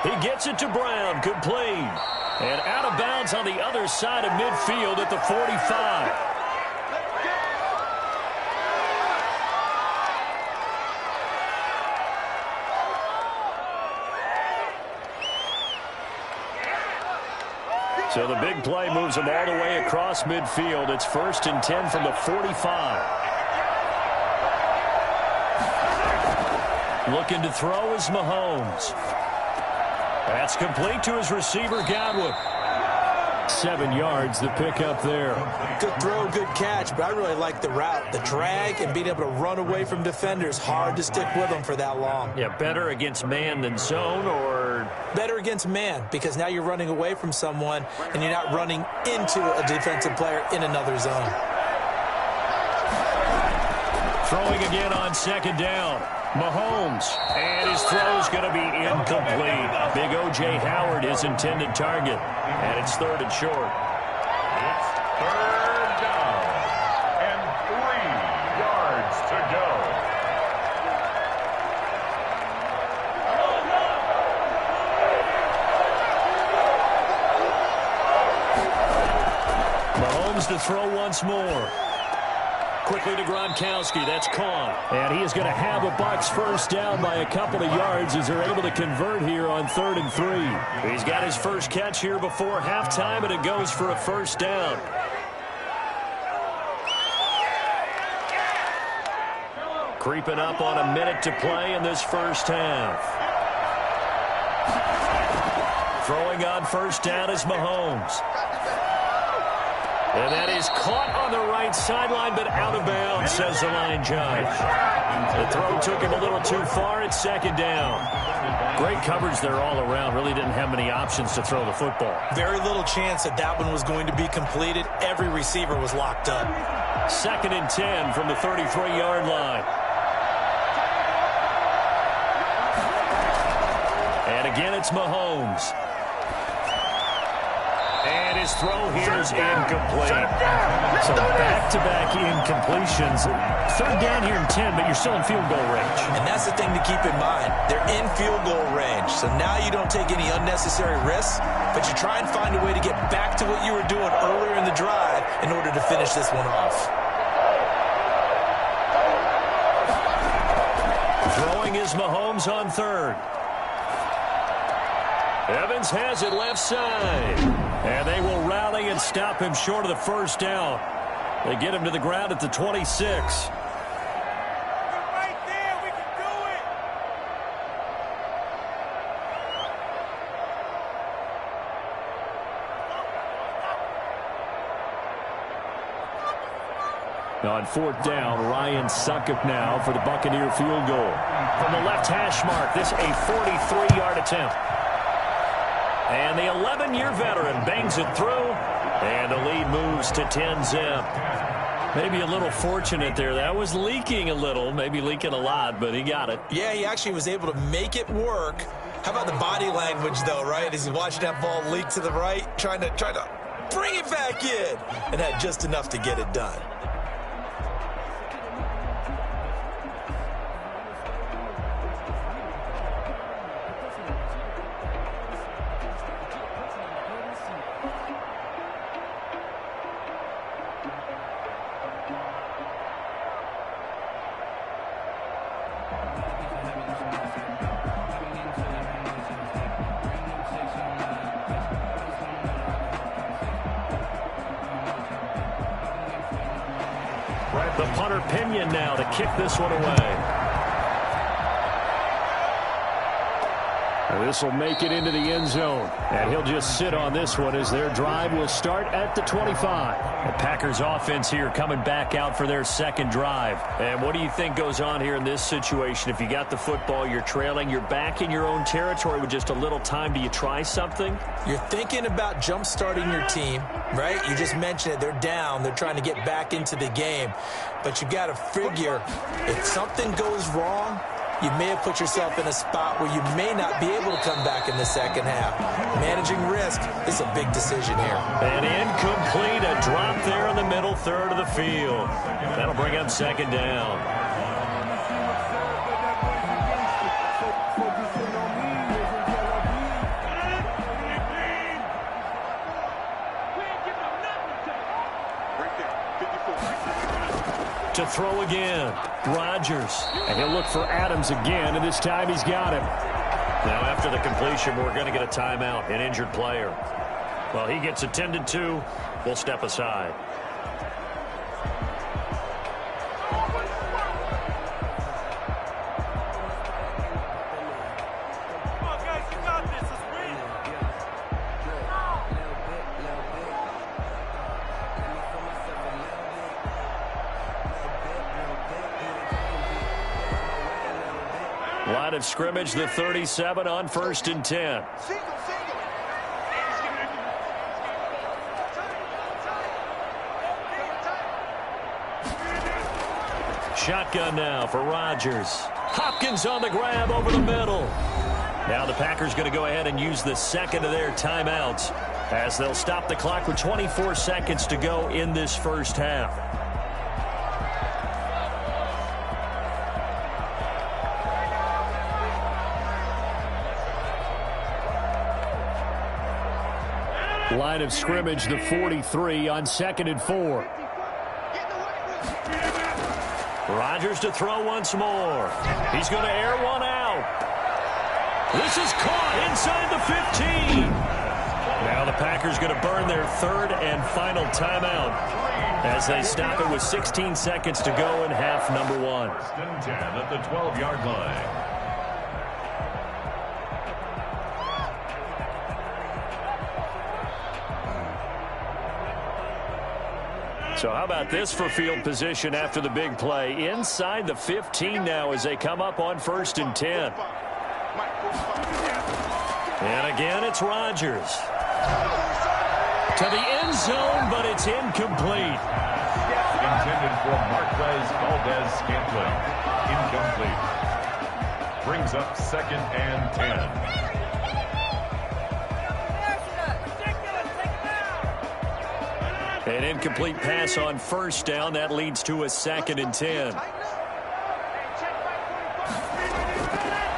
Speaker 9: He gets it to Brown, complete. And out of bounds on the other side of midfield at the 45. So the big play moves him all the way across midfield. It's 1st and 10 from the 45. Looking to throw is Mahomes. That's complete to his receiver, Godwin. 7 yards, the pickup there.
Speaker 10: Good throw, good catch, but I really like the route. The drag and being able to run away from defenders. Hard to stick with them for that long.
Speaker 9: Yeah, better against man than zone, or?
Speaker 10: Better against man, because now you're running away from someone and you're not running into a defensive player in another zone.
Speaker 9: Throwing again on 2nd down. Mahomes, and his throw's going to be incomplete. Big O.J. Howard, his intended target, and it's 3rd and short.
Speaker 11: It's 3rd down and 3 yards to go.
Speaker 9: Mahomes to throw once more. Quickly to Gronkowski. That's caught. And he is going to have the Bucs 1st down by a couple of yards as they're able to convert here on 3rd and 3. He's got his first catch here before halftime, and it goes for a 1st down. Creeping up on a minute to play in this 1st half. Throwing on 1st down is Mahomes. And that is caught on the right sideline, but out of bounds, says the line judge. The throw took him a little too far. It's second down. Great coverage there all around. Really didn't have many options to throw the football.
Speaker 10: Very little chance that that one was going to be completed. Every receiver was locked up.
Speaker 9: 2nd and 10 from the 33-yard line. And again, it's Mahomes. And his throw here is incomplete. So back-to-back incompletions. 3rd down here in 10, but you're still in field goal range.
Speaker 10: And that's the thing to keep in mind. They're in field goal range. So now you don't take any unnecessary risks, but you try and find a way to get back to what you were doing earlier in the drive in order to finish this one off.
Speaker 9: Throwing is Mahomes on 3rd. Evans has it left side. And they will rally and stop him short of the first down. They get him to the ground at the 26. On 4th down, Ryan Succop now for the Buccaneer field goal. From the left hash mark, this a 43-yard attempt. And the 11-year veteran bangs it through, and the lead moves to 10-zip. Maybe a little fortunate there. That was leaking a little, maybe leaking a lot, but he got it.
Speaker 10: Yeah, he actually was able to make it work. How about the body language, though, right? As he watched that ball leak to the right, trying to bring it back in, and had just enough to get it done.
Speaker 9: The punter Pinion now to kick this one away. This will make it into the end zone. And he'll just sit on this one as their drive will start at the 25. The Packers offense here coming back out for their second drive. And what do you think goes on here in this situation? If you got the football, you're trailing, you're back in your own territory with just a little time. Do you try something?
Speaker 10: You're thinking about jump-starting your team, right? You just mentioned it. They're down. They're trying to get back into the game. But you got to figure if something goes wrong, you may have put yourself in a spot where you may not be able to come back in the second half. Managing risk is a big decision here.
Speaker 9: An incomplete, a drop there in the middle third of the field. That'll bring up second down. To throw again, Rodgers, and he'll look for Adams again, and this time he's got him. Now after the completion, we're going to get a timeout, an injured player. Well, he gets attended to. We'll step aside. Line of scrimmage, the 37 on 1st and 10. Shotgun now for Rodgers. Hopkins on the grab over the middle. Now the Packers going to go ahead and use the second of their timeouts as they'll stop the clock with 24 seconds to go in this first half. Line of scrimmage, the 43 on 2nd and 4. Rodgers to throw once more. He's going to air one out. This is caught inside the 15. Now the Packers going to burn their third and final timeout as they stop it with 16 seconds to go in half number 1.
Speaker 11: 10 at the 12-yard line.
Speaker 9: So how about this for field position after the big play? Inside the 15 now as they come up on 1st and 10. And again, it's Rodgers. To the end zone, but it's incomplete.
Speaker 11: Intended for Marquez Valdez-Scantling. Incomplete. Brings up 2nd and 10.
Speaker 9: An incomplete pass on 1st down. That leads to a 2nd and 10.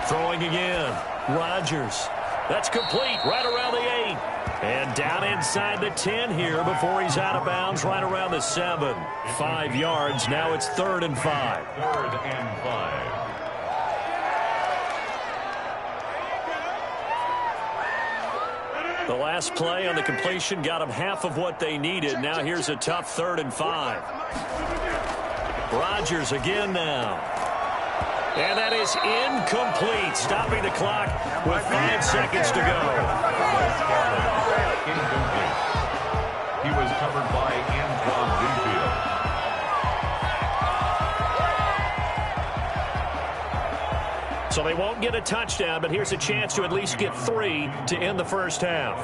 Speaker 9: Throwing again. Rodgers. That's complete right around the 8. And down inside the 10 here before he's out of bounds right around the 7. 5 yards. Now it's 3rd and 5.
Speaker 11: 3rd and 5.
Speaker 9: The last play on the completion got them half of what they needed. Now here's a tough 3rd and 5. Rodgers again now. And that is incomplete, stopping the clock with 5 seconds to go.
Speaker 11: Incomplete. He was covered by Antoine Winfield.
Speaker 9: So they won't get a touchdown, but here's a chance to at least get 3 to end the first half.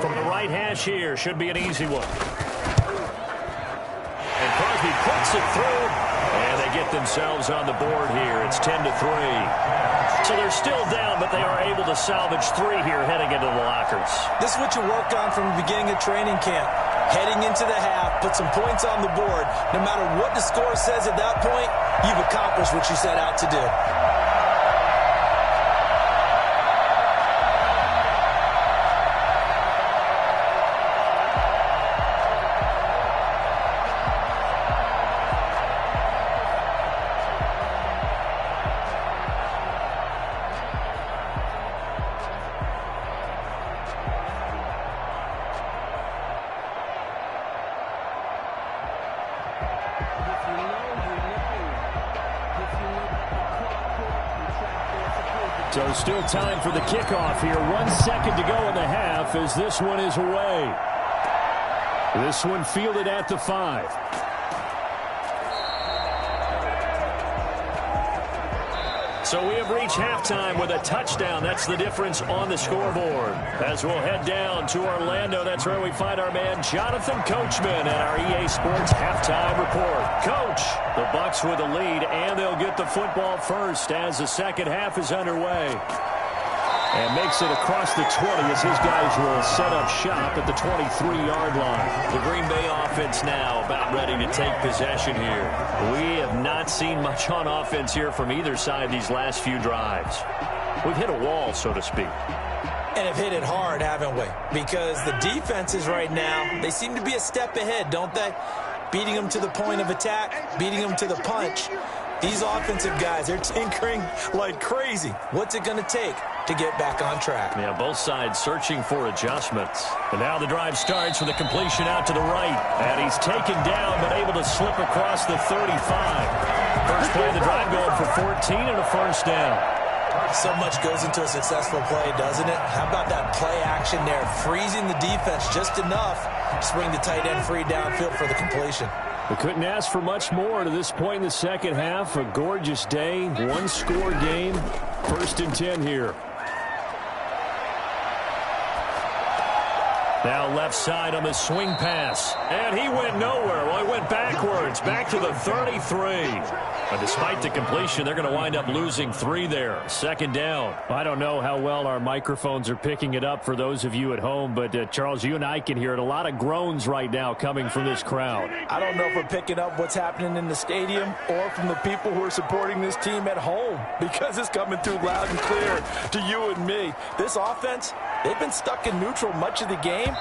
Speaker 9: From the right hash here, should be an easy one. And Crosby puts it through, and they get themselves on the board here. It's 10-3. So they're still down, but they are able to salvage 3 here heading into the lockers.
Speaker 10: This is what you work on from the beginning of training camp. Heading into the half, put some points on the board. No matter what the score says at that point, you've accomplished what you set out to do.
Speaker 9: So still time for the kickoff here. 1 second to go in the half as this one is away. This one fielded at the 5. So we have reached halftime with a touchdown. That's the difference on the scoreboard. As we'll head down to Orlando, that's where we find our man Jonathan Coachman at our EA Sports Halftime Report. Coach, the Bucs with a lead, and they'll get the football first as the second half is underway. And makes it across the 20 as his guys will set up shop at the 23-yard line. The Green Bay offense now about ready to take possession here. We have not seen much on offense here from either side these last few drives. We've hit a wall, so to speak.
Speaker 10: And have hit it hard, haven't we? Because the defenses right now, they seem to be a step ahead, don't they? Beating them to the point of attack, beating them to the punch. These offensive guys, they're tinkering like crazy. What's it going to take to get back on track?
Speaker 9: Yeah, both sides searching for adjustments. And now the drive starts with a completion out to the right. And he's taken down but able to slip across the 35. First play of the drive going for 14 and a first down.
Speaker 10: So much goes into a successful play, doesn't it? How about that play action there? Freezing the defense just enough to bring the tight end free downfield for the completion.
Speaker 9: We couldn't ask for much more to this point in the second half. A gorgeous day, one-score game. 1st and 10 here. Now left side on the swing pass. And he went nowhere. Well, he went backwards, back to the 33. But despite the completion, they're going to wind up losing 3 there. 2nd down. I don't know how well our microphones are picking it up for those of you at home, but Charles, you and I can hear it. A lot of groans right now coming from this crowd.
Speaker 10: I don't know if we're picking up what's happening in the stadium or from the people who are supporting this team at home, because it's coming through loud and clear to you and me. This offense, they've been stuck in neutral much of the game.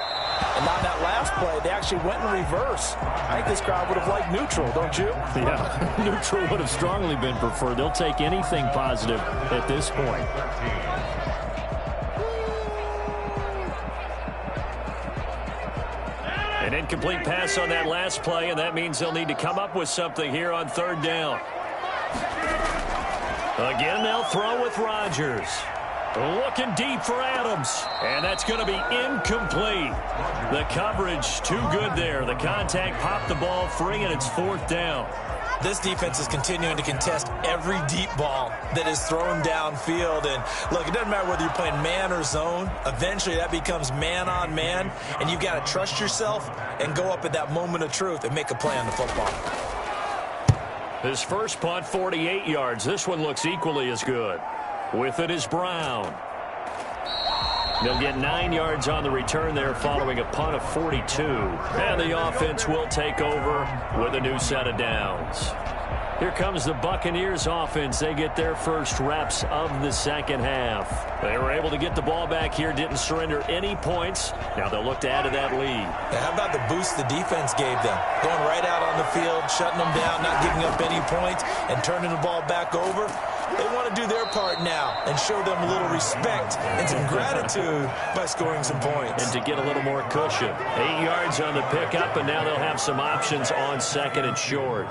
Speaker 10: And on that last play, they actually went in reverse. I think this crowd would have liked neutral, don't you?
Speaker 9: Yeah, neutral would have strongly been preferred. They'll take anything positive at this point. An incomplete pass on that last play, and that means they'll need to come up with something here on 3rd down. Again, they'll throw with Rodgers. Looking deep for Adams, and that's going to be incomplete. The coverage too good there. The contact popped the ball free, and it's 4th down.
Speaker 10: This defense is continuing to contest every deep ball that is thrown downfield. And, look, it doesn't matter whether you're playing man or zone. Eventually, that becomes man-on-man, and you've got to trust yourself and go up at that moment of truth and make a play on the football.
Speaker 9: His first punt, 48 yards. This one looks equally as good. With it is Brown. They'll get 9 yards on the return there following a punt of 42. And the offense will take over with a new set of downs. Here comes the Buccaneers offense. They get their first reps of the second half. They were able to get the ball back here, didn't surrender any points. Now they'll look to add to that lead.
Speaker 10: Now, how about the boost the defense gave them? Going right out on the field, shutting them down, not giving up any points, and turning the ball back over. They want to do their part now and show them a little respect and some gratitude by scoring some points.
Speaker 9: And to get a little more cushion. 8 yards on the pickup, and now they'll have some options on second and short.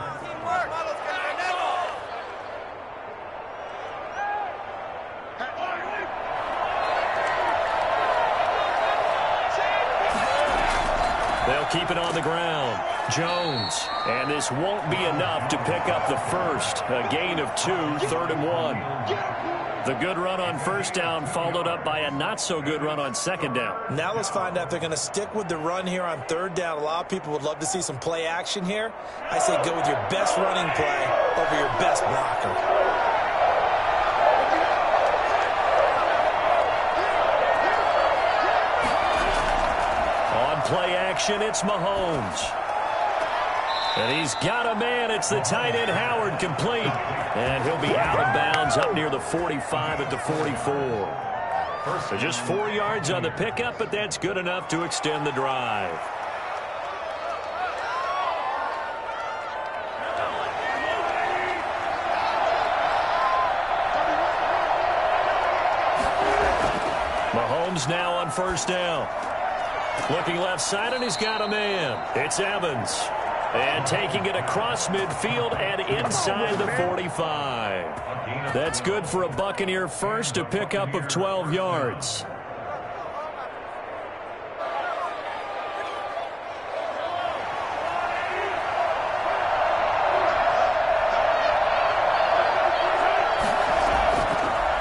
Speaker 9: They'll keep it on the ground. Jones. And this won't be enough to pick up the first. A gain of 2, 3rd and 1. The good run on first down followed up by a not-so-good run on second down.
Speaker 10: Now let's find out if they're going to stick with the run here on 3rd down. A lot of people would love to see some play action here. I say go with your best running play over your best blocker.
Speaker 9: Play action, it's Mahomes. And he's got a man. It's the tight end, Howard, complete. And he'll be out of bounds up near the 45 at the 44. So just 4 yards on the pickup, but that's good enough to extend the drive. Mahomes now on first down. Looking left side, and he's got a man. It's Evans. And taking it across midfield and inside the 45. That's good for a Buccaneer first, a pickup of 12 yards.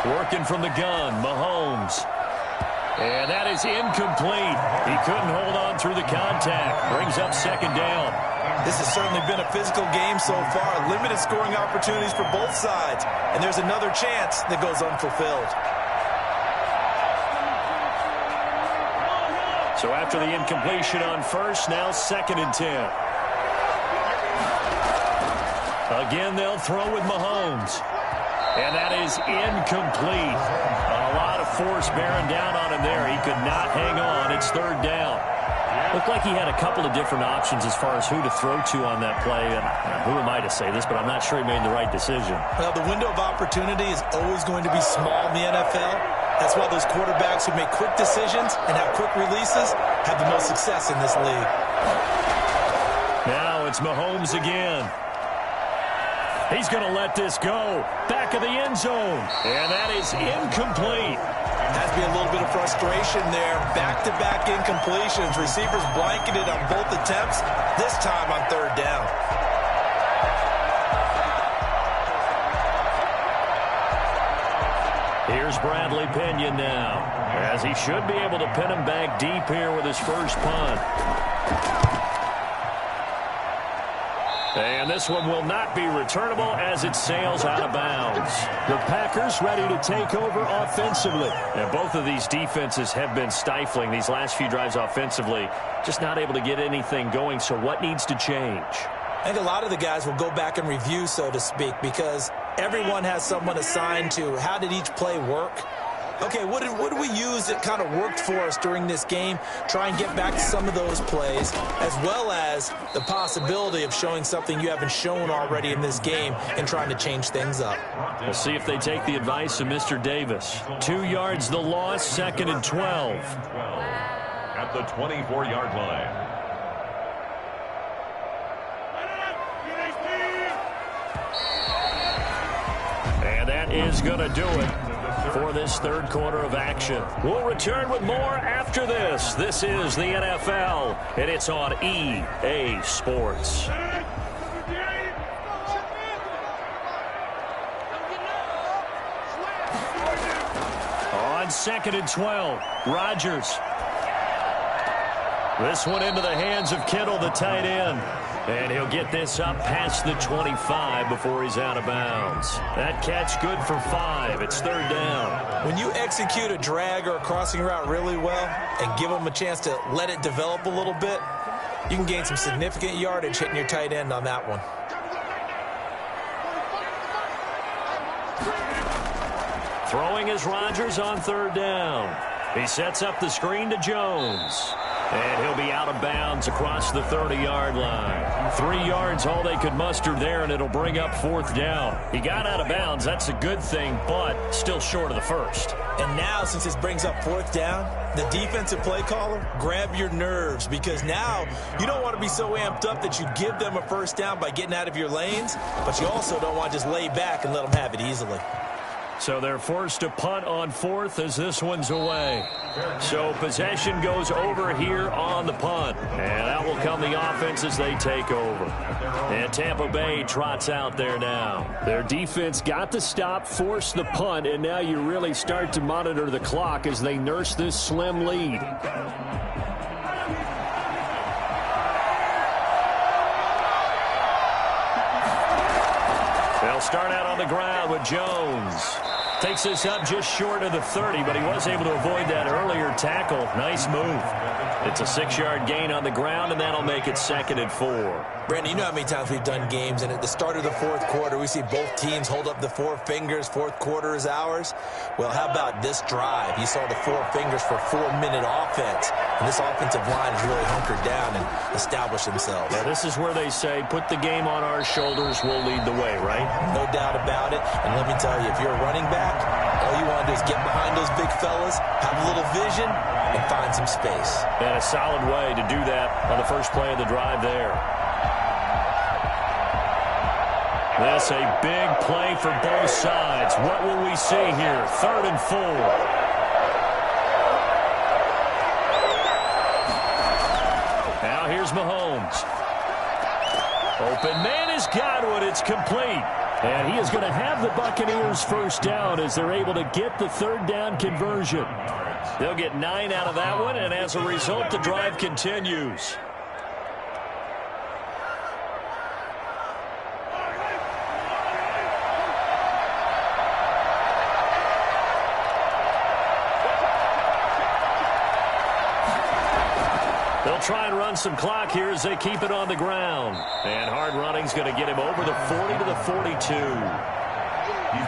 Speaker 9: Working from the gun, Mahomes. And that is incomplete. He couldn't hold on through the contact. Brings up second down.
Speaker 10: This has certainly been a physical game so far. Limited scoring opportunities for both sides. And there's another chance that goes unfulfilled.
Speaker 9: So after the incompletion on first, now 2nd and 10. Again, they'll throw with Mahomes. And that is incomplete. A lot of force bearing down on him there. He could not hang on. It's 3rd down. Looked like he had a couple of different options as far as who to throw to on that play. And who am I to say this, but I'm not sure he made the right decision.
Speaker 10: Well, the window of opportunity is always going to be small in the NFL. That's why those quarterbacks who make quick decisions and have quick releases have the most success in this league.
Speaker 9: Now it's Mahomes again. He's going to let this go. Back of the end zone. And that is incomplete.
Speaker 10: Has to be a little bit of frustration there. Back-to-back incompletions. Receivers blanketed on both attempts, this time on 3rd down.
Speaker 9: Here's Bradley Pinion now, as he should be able to pin him back deep here with his first punt. And this one will not be returnable as it sails out of bounds. The Packers ready to take over offensively. And both of these defenses have been stifling these last few drives offensively. Just not able to get anything going, so what needs to change?
Speaker 10: I think a lot of the guys will go back and review, so to speak, because everyone has someone assigned to how did each play work. Okay, what did we use that kind of worked for us during this game? Try and get back to some of those plays, as well as the possibility of showing something you haven't shown already in this game and trying to change things up.
Speaker 9: We'll see if they take the advice of Mr. Davis. 2 yards the loss, 2nd and 12.
Speaker 11: At the 24-yard line.
Speaker 9: And that is going to do it. for this third quarter of action. We'll return with more after this. This is the NFL, and it's on EA Sports. On 2nd and 12, Rodgers. This one into the hands of Kittle, the tight end. And he'll get this up past the 25 before he's out of bounds. That catch good for 5. It's 3rd down.
Speaker 10: When you execute a drag or a crossing route really well and give them a chance to let it develop a little bit, you can gain some significant yardage hitting your tight end on that one.
Speaker 9: Throwing is Rodgers on 3rd down. He sets up the screen to Jones. And he'll be out of bounds across the 30-yard line. 3 yards, all they could muster there, and it'll bring up 4th down. He got out of bounds. That's a good thing, but still short of the first.
Speaker 10: And now, since this brings up 4th down, the defensive play caller, grab your nerves, because now you don't want to be so amped up that you give them a 1st down by getting out of your lanes, but you also don't want to just lay back and let them have it easily.
Speaker 9: So they're forced to punt on 4th as this one's away. So possession goes over here on the punt. And out will come the offense as they take over. And Tampa Bay trots out there now.
Speaker 14: Their defense got the stop, forced the punt, and now you really start to monitor the clock as they nurse this slim lead.
Speaker 9: They'll start out on the ground with Jones. Takes this up just short of the 30, but he was able to avoid that earlier tackle. Nice move. It's a 6-yard gain on the ground, and that'll make it 2nd and 4.
Speaker 10: Brandon, you know how many times we've done games, and at the start of the 4th quarter, we see both teams hold up the 4 fingers, 4th quarter is ours. Well, how about this drive? You saw the 4 fingers for 4-minute offense, and this offensive line has really hunkered down and established themselves.
Speaker 9: Yeah, this is where they say, put the game on our shoulders, we'll lead the way, right?
Speaker 10: No doubt about it, and let me tell you, if you're a running back, all you want to do is get behind those big fellas, have a little vision, and find some space.
Speaker 9: And a solid way to do that on the first play of the drive there. That's a big play for both sides. What will we see here? 3rd and 4. Now here's Mahomes. Open man is Godwin. It's complete. And he is going to have the Buccaneers 1st down as they're able to get the 3rd down conversion. They'll get 9 out of that one, and as a result, the drive continues. They'll try and run some clock here as they keep it on the ground. And hard running's going to get him over the 40 to the 42.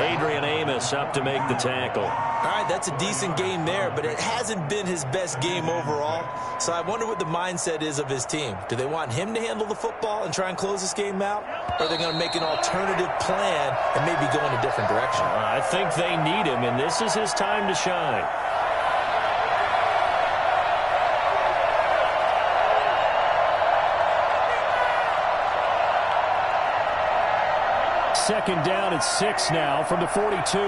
Speaker 9: Adrian Amos up to make the tackle.
Speaker 10: All right, that's a decent game there, but it hasn't been his best game overall. So I wonder what the mindset is of his team. Do they want him to handle the football and try and close this game out? Or are they going to make an alternative plan and maybe go in a different direction?
Speaker 9: I think they need him, and this is his time to shine.
Speaker 14: Second down at 6 now from the 42.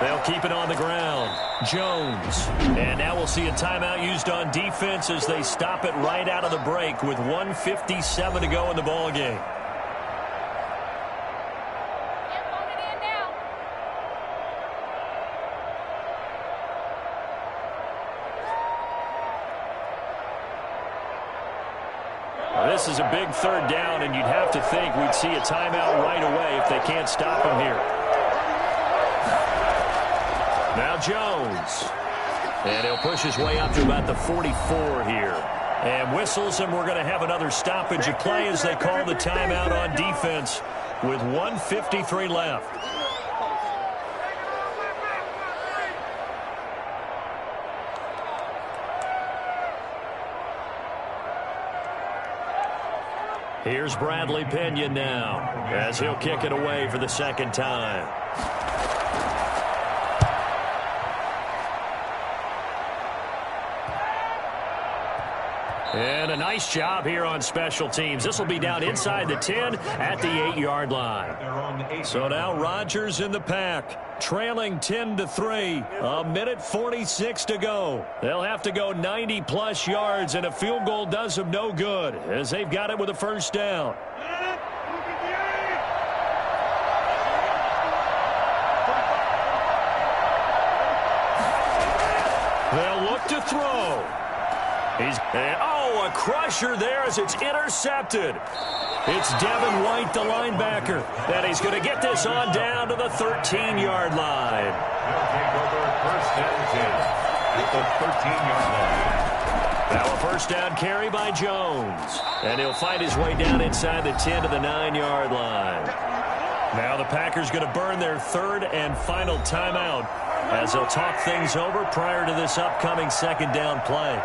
Speaker 9: They'll keep it on the ground. Jones. And now we'll see a timeout used on defense as they stop it right out of the break with 1:57 to go in the ballgame. This is a big 3rd down, and you'd have to think we'd see a timeout right away if they can't stop him here. Now Jones. And he'll push his way up to about the 44 here. And whistles, and we're going to have another stoppage of play as they call the timeout on defense with 1:53 left. Here's Bradley Pinion now as he'll kick it away for the 2nd time. And a nice job here on special teams. This will be down inside the 10 at the 8-yard line. So now Rodgers in the pack, trailing 10-3. A minute 46 to go. They'll have to go 90-plus yards, and a field goal does them no good as they've got it with a first down. They'll look to throw. A crusher there as it's intercepted. It's Devin White, the linebacker, and he's going to get this on down to the 13-yard line.
Speaker 11: They'll take over first and 10 at the 13-yard line.
Speaker 9: Now a first down carry by Jones, and he'll find his way down inside the 10 to the 9-yard line. Now the Packers going to burn their third and final timeout as they'll talk things over prior to this upcoming second down play.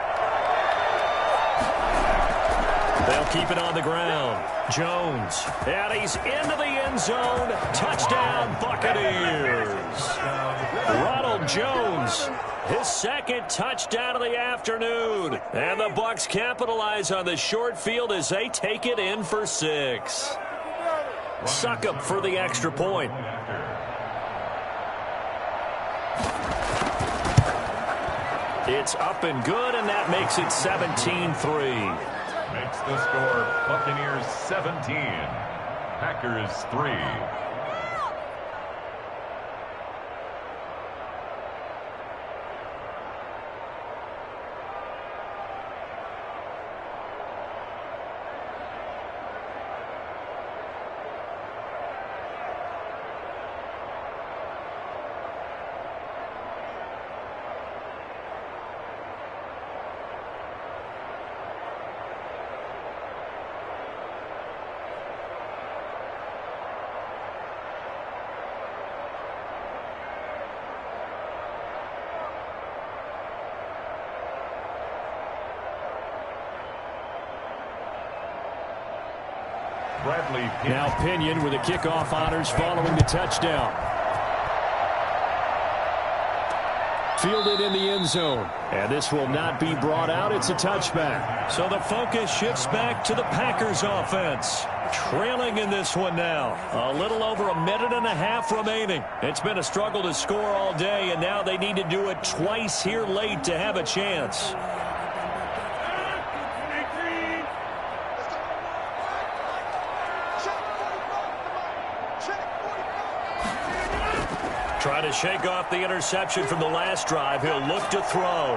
Speaker 9: They'll keep it on the ground. Jones, and he's into the end zone. Touchdown, Buccaneers. Ronald Jones, his second touchdown of the afternoon. And the Bucs capitalize on the short field as they take it in for 6. Succop for the extra point. It's up and good, and that makes it 17-3.
Speaker 11: Makes the score Buccaneers 17, Packers 3.
Speaker 9: Now Pinion with the kickoff honors following the touchdown. Fielded in the end zone. And this will not be brought out. It's a touchback. So the focus shifts back to the Packers offense. Trailing in this one now. A little over a minute and a half remaining. It's been a struggle to score all day, and now they need to do it twice here late to have a chance. Trying to shake off the interception from the last drive. He'll look to throw.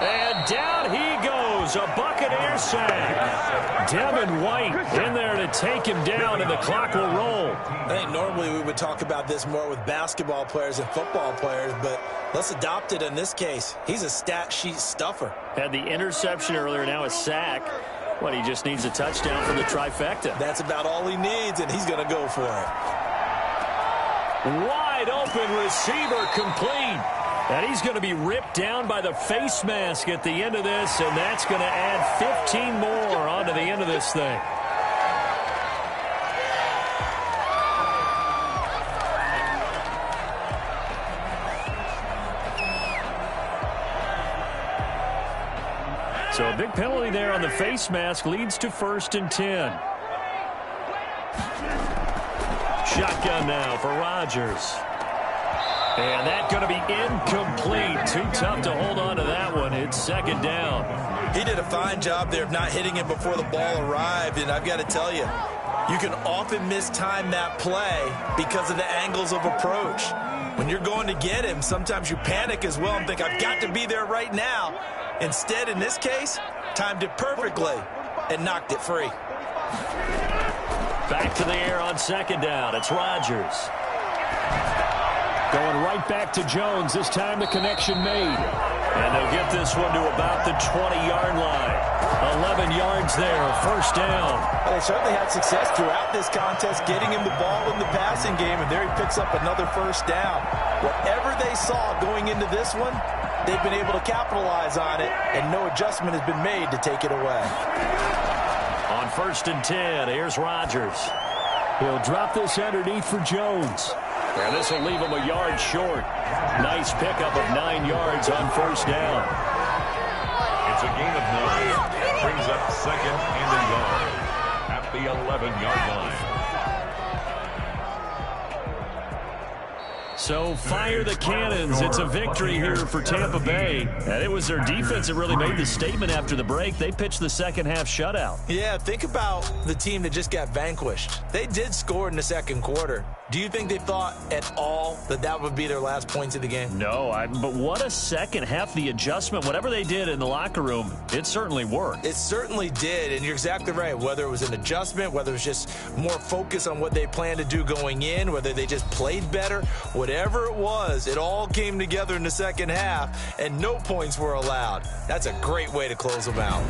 Speaker 9: And down he goes. A Buccaneer sack. Devin White in there to take him down, and the clock will roll.
Speaker 10: I think normally we would talk about this more with basketball players and football players, but let's adopt it in this case. He's a stat sheet stuffer.
Speaker 9: Had the interception earlier, now a sack. What, he just needs a touchdown for the trifecta.
Speaker 10: That's about all he needs, and he's going to go for it.
Speaker 9: Wide open receiver complete. And he's going to be ripped down by the face mask at the end of this, and that's going to add 15 more onto the end of this thing. So a big penalty there on the face mask leads to 1st and 10. Shotgun now for Rodgers. And that's going to be incomplete. Too tough to hold on to that one. It's 2nd down.
Speaker 10: He did a fine job there of not hitting him before the ball arrived, and I've got to tell you, you can often mistime that play because of the angles of approach. When you're going to get him, sometimes you panic as well and think, I've got to be there right now. Instead, in this case, timed it perfectly and knocked it free.
Speaker 9: Back to the air on 2nd down. It's Rodgers. Going right back to Jones. This time the connection made. And they'll get this one to about the 20-yard line. 11 yards there, 1st down.
Speaker 10: Well, they certainly had success throughout this contest getting him the ball in the passing game, and there he picks up another 1st down. Whatever they saw going into this one, they've been able to capitalize on it, and no adjustment has been made to take it away.
Speaker 9: On 1st and 10, here's Rodgers. He'll drop this underneath for Jones. And this will leave him a yard short. Nice pickup of 9 yards on 1st down.
Speaker 11: It's a gain of 9. Brings up second and a yard at the 11-yard line.
Speaker 9: So fire the cannons. It's a victory here for Tampa Bay. And it was their defense that really made the statement after the break. They pitched the second-half shutout.
Speaker 10: Yeah, think about the team that just got vanquished. They did score in the second quarter. Do you think they thought at all that that would be their last points of the game?
Speaker 9: No, but what a second half. The adjustment, whatever they did in the locker room, it certainly worked.
Speaker 10: It certainly did, and you're exactly right. Whether it was an adjustment, whether it was just more focus on what they planned to do going in, whether they just played better, whatever it was, it all came together in the second half, and no points were allowed. That's a great way to close them out.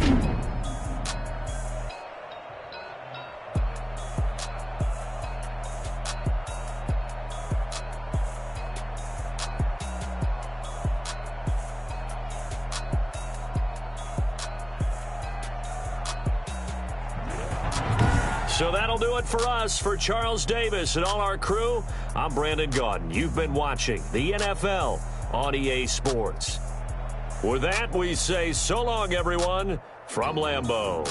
Speaker 9: So that'll do it for us. For Charles Davis and all our crew, I'm Brandon Gaudin. You've been watching the NFL on EA Sports. With that, we say so long, everyone, from Lambeau.